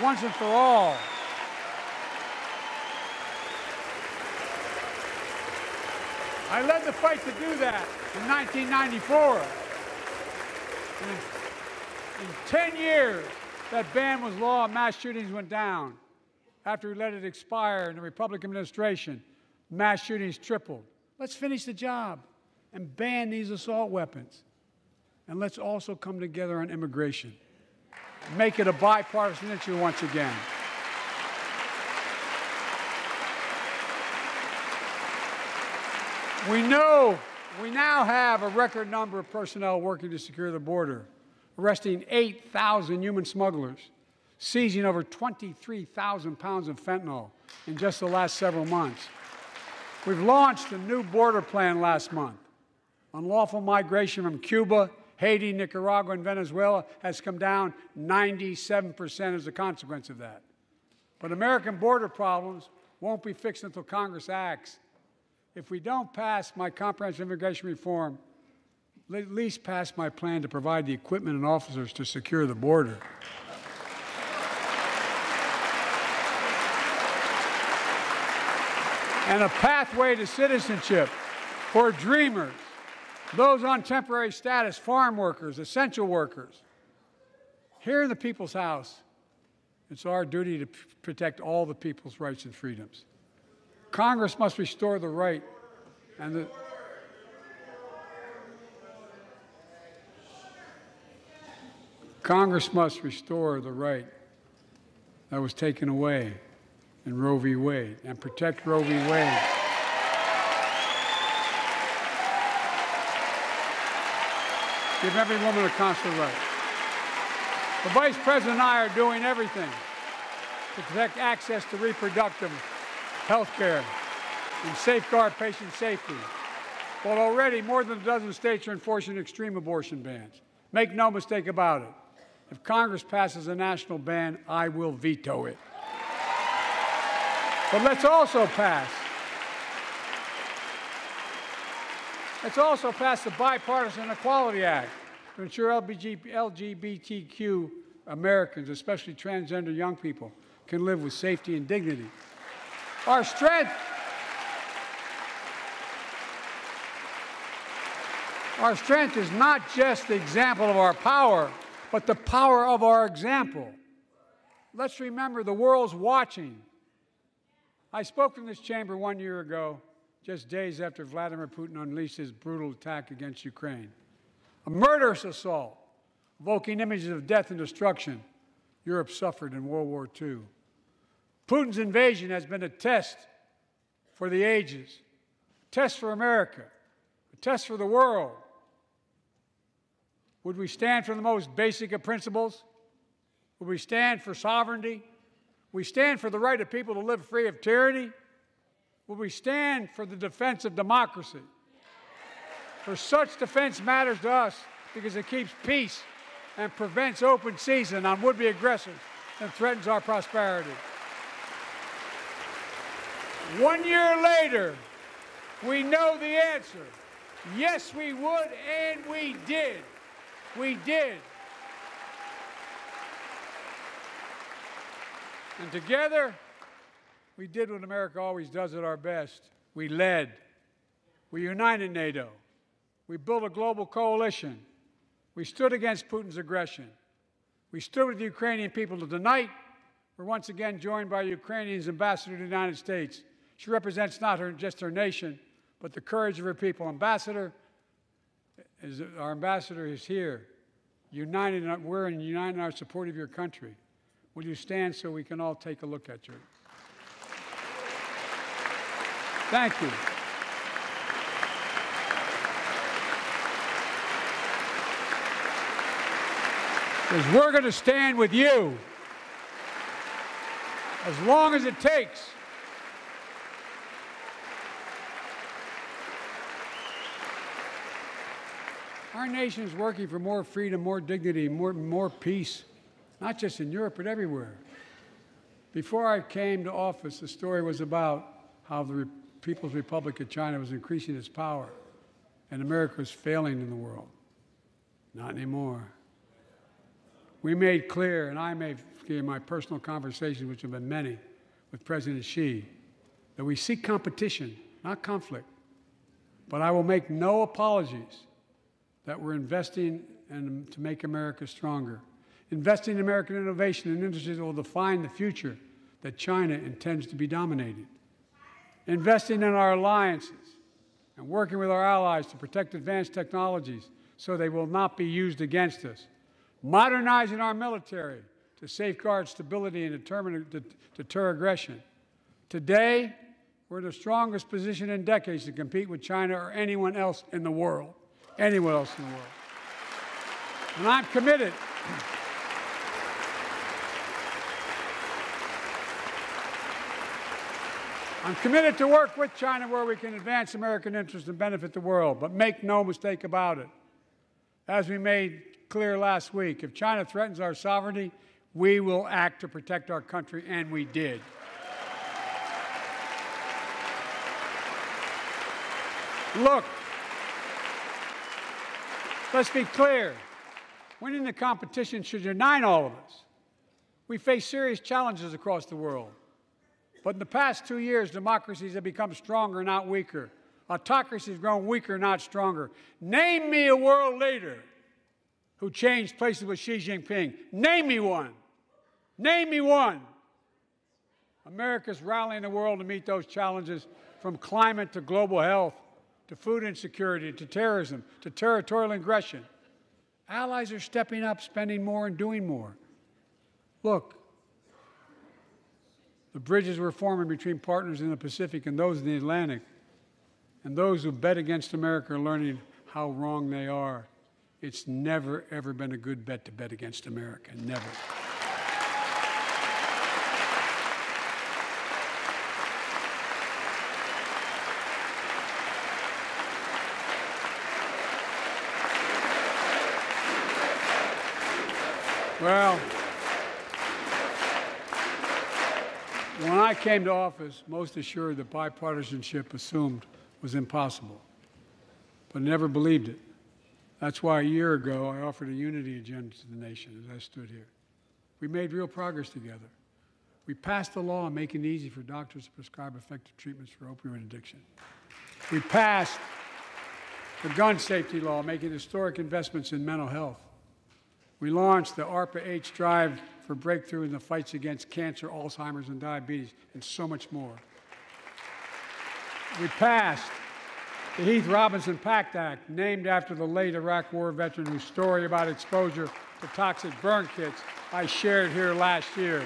Once and for all. I led the fight to do that in 1994. And in 10 years, that ban was law and mass shootings went down. After we let it expire in the Republican administration, mass shootings tripled. Let's finish the job and ban these assault weapons. And let's also come together on immigration. Make it a bipartisan issue once again. We know we now have a record number of personnel working to secure the border, arresting 8,000 human smugglers, seizing over 23,000 pounds of fentanyl in just the last several months. We've launched a new border plan last month. Unlawful migration from Cuba, Haiti, Nicaragua, and Venezuela has come down 97% as a consequence of that. But American border problems won't be fixed until Congress acts. If we don't pass my comprehensive immigration reform, at least pass my plan to provide the equipment and officers to secure the border. And a pathway to citizenship for dreamers, those on temporary status, farm workers, essential workers. Here in the People's House, it's our duty to protect all the people's rights and freedoms. Congress must restore the right and the Congress must restore the right that was taken away in Roe v. Wade and protect Roe v. Wade. Give every woman a constitutional right. The Vice President and I are doing everything to protect access to reproductive health care and safeguard patient safety. But already more than a dozen states are enforcing extreme abortion bans. Make no mistake about it. If Congress passes a national ban, I will veto it. But let's also pass the Bipartisan Equality Act to ensure LGBTQ Americans, especially transgender young people, can live with safety and dignity. Our strength is not just the example of our power, but the power of our example. Let's remember the world's watching. I spoke in this chamber 1 year ago, just days after Vladimir Putin unleashed his brutal attack against Ukraine. A murderous assault, evoking images of death and destruction Europe suffered in World War II. Putin's invasion has been a test for the ages, a test for America, a test for the world. Would we stand for the most basic of principles? Would we stand for sovereignty? Would we stand for the right of people to live free of tyranny? Would we stand for the defense of democracy? For such defense matters to us because it keeps peace and prevents open season on would-be aggressors and threatens our prosperity. 1 year later, we know the answer. Yes, we would, and we did. We did. And together, we did what America always does at our best. We led. We united NATO. We built a global coalition. We stood against Putin's aggression. We stood with the Ukrainian people. Tonight, we're once again joined by Ukraine's ambassador to the United States. She represents not just her nation, but the courage of her people. Our ambassador is here, united. We're united in our support of your country. Will you stand so we can all take a look at you? Thank you. Because we're going to stand with you as long as it takes. Our nation is working for more freedom, more dignity, more peace, not just in Europe, but everywhere. Before I came to office, the story was about how the People's Republic of China was increasing its power, and America was failing in the world. Not anymore. We made clear, and I made clear in my personal conversations, which have been many, with President Xi, that we seek competition, not conflict. But I will make no apologies that we're investing to make America stronger, investing in American innovation and industries that will define the future that China intends to be dominating, investing in our alliances and working with our allies to protect advanced technologies so they will not be used against us, modernizing our military to safeguard stability and deter aggression. Today, we're in the strongest position in decades to compete with China or anyone else in the world. Anyone else in the world. And I'm committed. I'm committed to work with China where we can advance American interests and benefit the world. But make no mistake about it. As we made clear last week, if China threatens our sovereignty, we will act to protect our country, and we did. Look, let's be clear. Winning the competition should unite all of us. We face serious challenges across the world. But in the past 2 years, democracies have become stronger, not weaker. Autocracies have grown weaker, not stronger. Name me a world leader who changed places with Xi Jinping. Name me one. Name me one. America's rallying the world to meet those challenges, from climate to global health, to food insecurity, to terrorism, to territorial aggression. Allies are stepping up, spending more, and doing more. Look, the bridges we're forming between partners in the Pacific and those in the Atlantic, and those who bet against America are learning how wrong they are. It's never, ever been a good bet to bet against America. Never. Well, when I came to office, most assured that bipartisanship assumed was impossible, but never believed it. That's why a year ago I offered a unity agenda to the nation as I stood here. We made real progress together. We passed a law making it easy for doctors to prescribe effective treatments for opioid addiction. We passed the gun safety law, making historic investments in mental health. We launched the ARPA-H drive for breakthrough in the fights against cancer, Alzheimer's, and diabetes, and so much more. We passed the Heath Robinson PACT Act, named after the late Iraq War veteran whose story about exposure to toxic burn kits I shared here last year.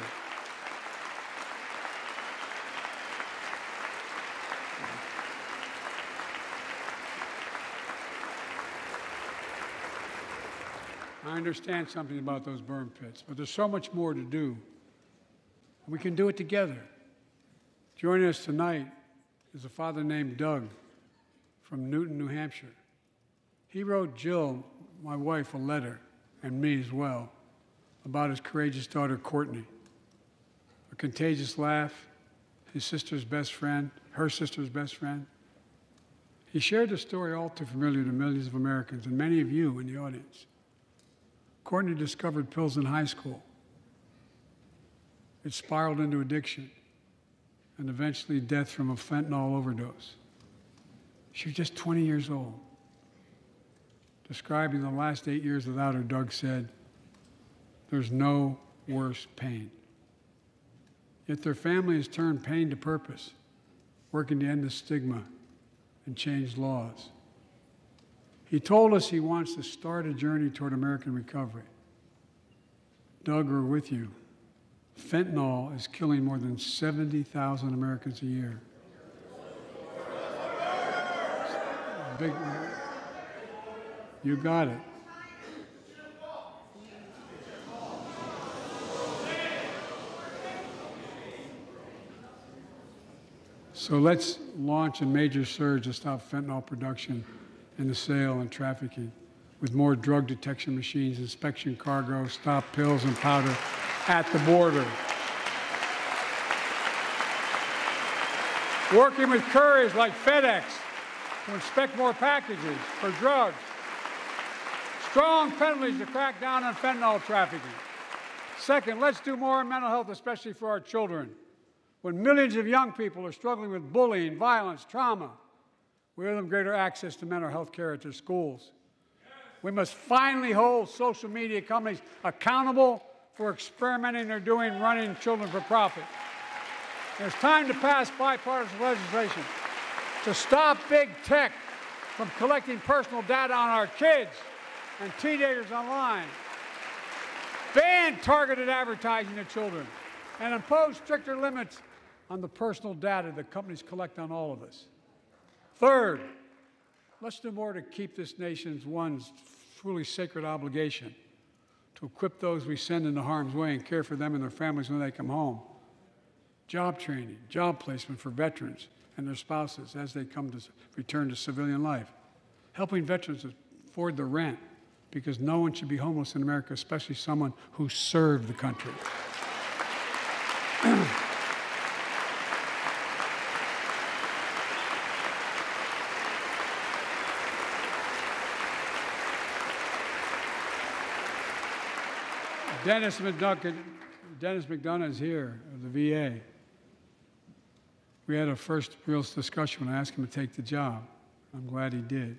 I understand something about those burn pits, but there's so much more to do. We can do it together. Joining us tonight is a father named Doug from Newton, New Hampshire. He wrote Jill, my wife, a letter, and me as well, about his courageous daughter, Courtney. A contagious laugh, his sister's best friend, her sister's best friend. He shared a story all too familiar to millions of Americans and many of you in the audience. Courtney discovered pills in high school. It spiraled into addiction and eventually death from a fentanyl overdose. She was just 20 years old. Describing the last 8 years without her, Doug said, "There's no worse pain." Yet their family has turned pain to purpose, working to end the stigma and change laws. He told us he wants to start a journey toward American recovery. Doug, we're with you. Fentanyl is killing more than 70,000 Americans a year. You got it. So let's launch a major surge to stop fentanyl production and the sale and trafficking, with more drug detection machines, inspection cargo, stop pills and powder at the border. Working with couriers like FedEx to inspect more packages for drugs. Strong penalties to crack down on fentanyl trafficking. Second, let's do more on mental health, especially for our children. When millions of young people are struggling with bullying, violence, trauma, we owe them greater access to mental health care at their schools. We must finally hold social media companies accountable for experimenting they're doing running children for profit. It's time to pass bipartisan legislation to stop big tech from collecting personal data on our kids and teenagers online, ban targeted advertising to children, and impose stricter limits on the personal data that companies collect on all of us. Third, let's do more to keep this nation's one truly sacred obligation, to equip those we send into harm's way and care for them and their families when they come home. Job training, job placement for veterans and their spouses as they come to return to civilian life. Helping veterans afford the rent, because no one should be homeless in America, especially someone who served the country. Dennis McDonough is here of the VA. We had a first real discussion when I asked him to take the job. I'm glad he did.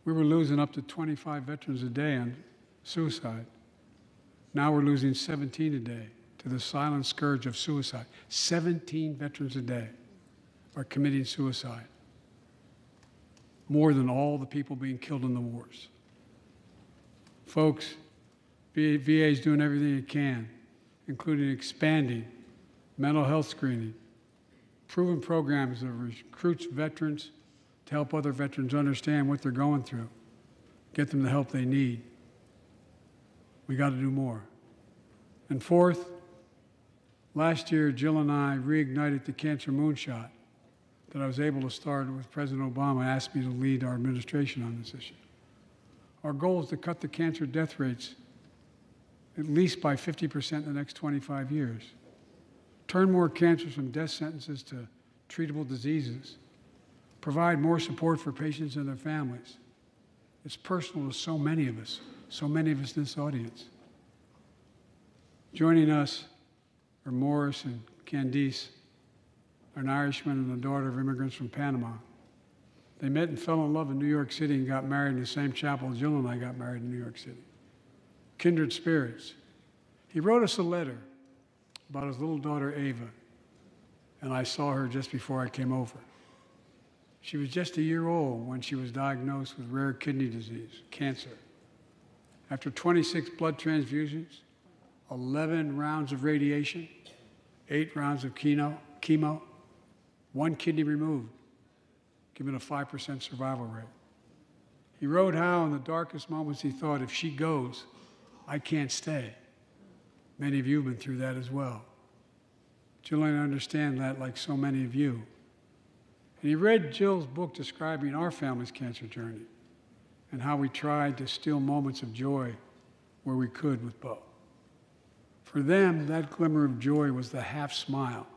We were losing up to 25 veterans a day on suicide. Now we're losing 17 a day to the silent scourge of suicide. 17 veterans a day are committing suicide. More than all the people being killed in the wars. Folks, VA is doing everything it can, including expanding mental health screening, proven programs that recruits veterans to help other veterans understand what they're going through, get them the help they need. We got to do more. And fourth, last year, Jill and I reignited the cancer moonshot that I was able to start with President Obama asked me to lead our administration on this issue. Our goal is to cut the cancer death rates at least by 50% in the next 25 years. Turn more cancers from death sentences to treatable diseases. Provide more support for patients and their families. It's personal to so many of us in this audience. Joining us are Morris and Candice, an Irishman and the daughter of immigrants from Panama. They met and fell in love in New York City and got married in the same chapel Jill and I got married in New York City. Kindred spirits. He wrote us a letter about his little daughter, Ava, and I saw her just before I came over. She was just a year old when she was diagnosed with rare kidney disease, cancer. After 26 blood transfusions, 11 rounds of radiation, 8 rounds of chemo, 1 kidney removed, given a 5% survival rate. He wrote how in the darkest moments he thought, if she goes, I can't stay. Many of you have been through that as well. Jill and I understand that like so many of you. And he read Jill's book describing our family's cancer journey and how we tried to steal moments of joy where we could with Bo. For them, that glimmer of joy was the half smile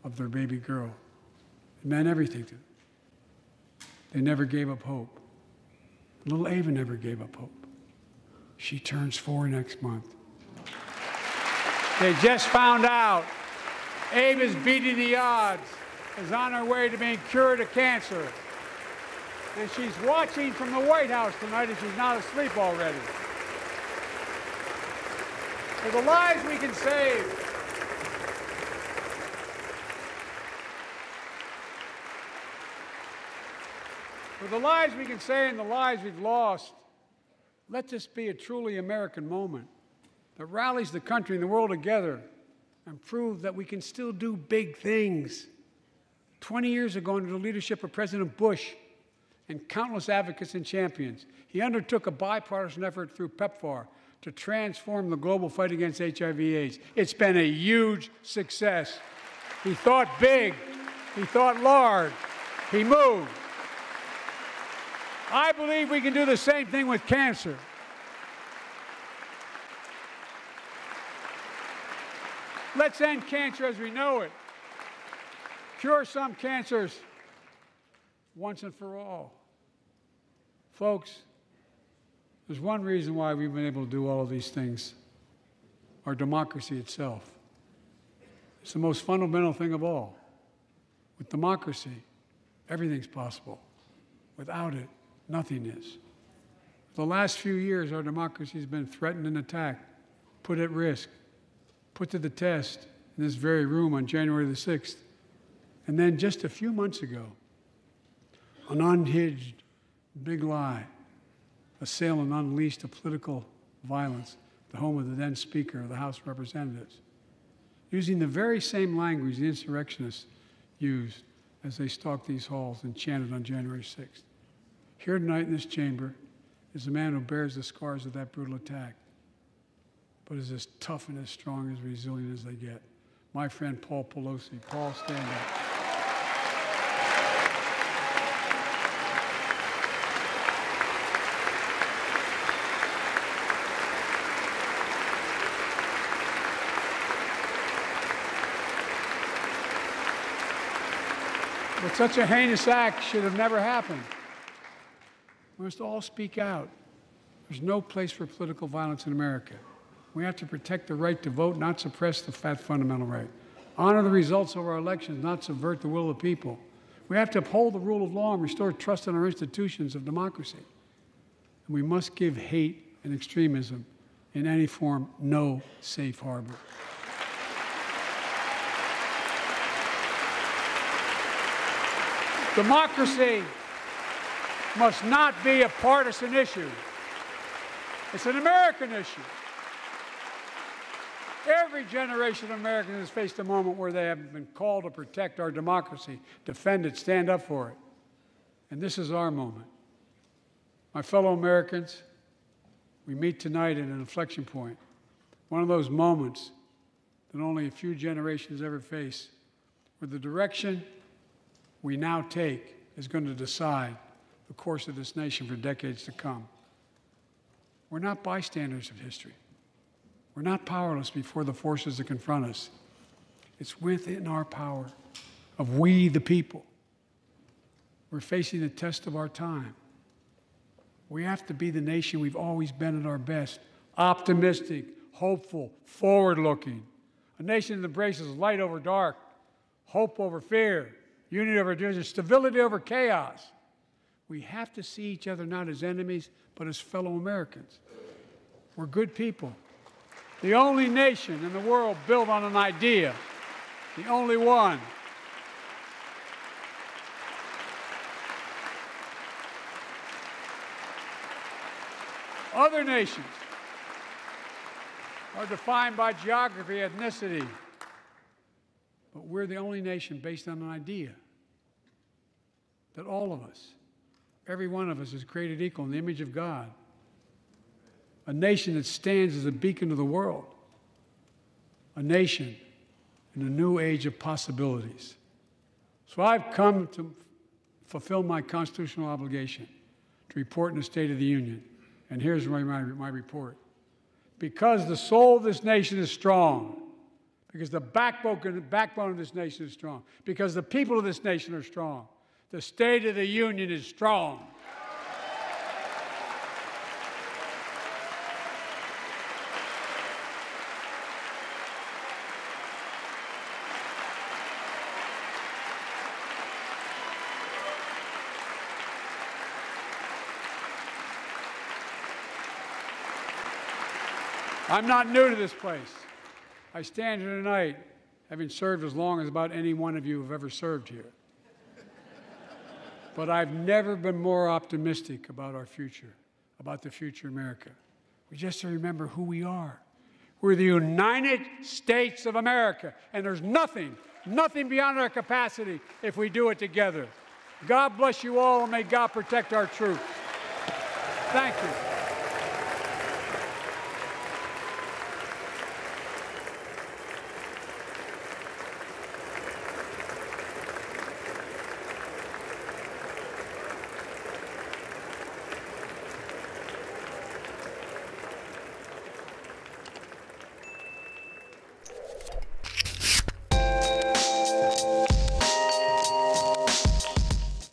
of their baby girl. It meant everything to them. They never gave up hope. Little Ava never gave up hope. She turns 4 next month. They just found out Ava's beating the odds, is on her way to being cured of cancer. And she's watching from the White House tonight and she's not asleep already. For the lives we can save. For the lives we can save and the lives we've lost, let this be a truly American moment that rallies the country and the world together and proves that we can still do big things. 20 years ago, under the leadership of President Bush and countless advocates and champions, he undertook a bipartisan effort through PEPFAR to transform the global fight against HIV/AIDS. It's been a huge success. He thought big. He thought large. He moved. I believe we can do the same thing with cancer. Let's end cancer as we know it. Cure some cancers once and for all. Folks, there's one reason why we've been able to do all of these things. Our democracy itself. It's the most fundamental thing of all. With democracy, everything's possible. Without it, nothing is. For the last few years, our democracy has been threatened and attacked, put at risk, put to the test in this very room on January the 6th. And then just a few months ago, an unhinged big lie assailed and unleashed a political violence at the home of the then Speaker of the House of Representatives, using the very same language the insurrectionists used as they stalked these halls and chanted on January 6th. Here tonight in this chamber is a man who bears the scars of that brutal attack, but is as tough and as strong and as resilient as they get. My friend Paul Pelosi. Paul, stand up. But such a heinous act should have never happened. We must all speak out. There's no place for political violence in America. We have to protect the right to vote, not suppress the fundamental right. Honor the results of our elections, not subvert the will of the people. We have to uphold the rule of law and restore trust in our institutions of democracy. And we must give hate and extremism in any form no safe harbor. Democracy must not be a partisan issue. It's an American issue. Every generation of Americans has faced a moment where they have been called to protect our democracy, defend it, stand up for it. And this is our moment. My fellow Americans, we meet tonight at an inflection point, one of those moments that only a few generations ever face, where the direction we now take is going to decide the course of this nation for decades to come. We're not bystanders of history. We're not powerless before the forces that confront us. It's within our power of we, the people. We're facing the test of our time. We have to be the nation we've always been at our best, optimistic, hopeful, forward-looking. A nation that embraces light over dark, hope over fear, unity over division, stability over chaos. We have to see each other not as enemies, but as fellow Americans. We're good people. The only nation in the world built on an idea, the only one. Other nations are defined by geography, ethnicity, but we're the only nation based on an idea that all of us, every one of us, is created equal in the image of God. A nation that stands as a beacon of the world. A nation in a new age of possibilities. So I've come to fulfill my constitutional obligation to report in the State of the Union. And here's my report. Because the soul of this nation is strong, because the backbone of this nation is strong, because the people of this nation are strong, the State of the Union is strong. I'm not new to this place. I stand here tonight having served as long as about any one of you have ever served here. But I've never been more optimistic about our future, about the future of America. We just have to remember who we are. We're the United States of America, and there's nothing beyond our capacity if we do it together. God bless you all, and may God protect our troops. Thank you.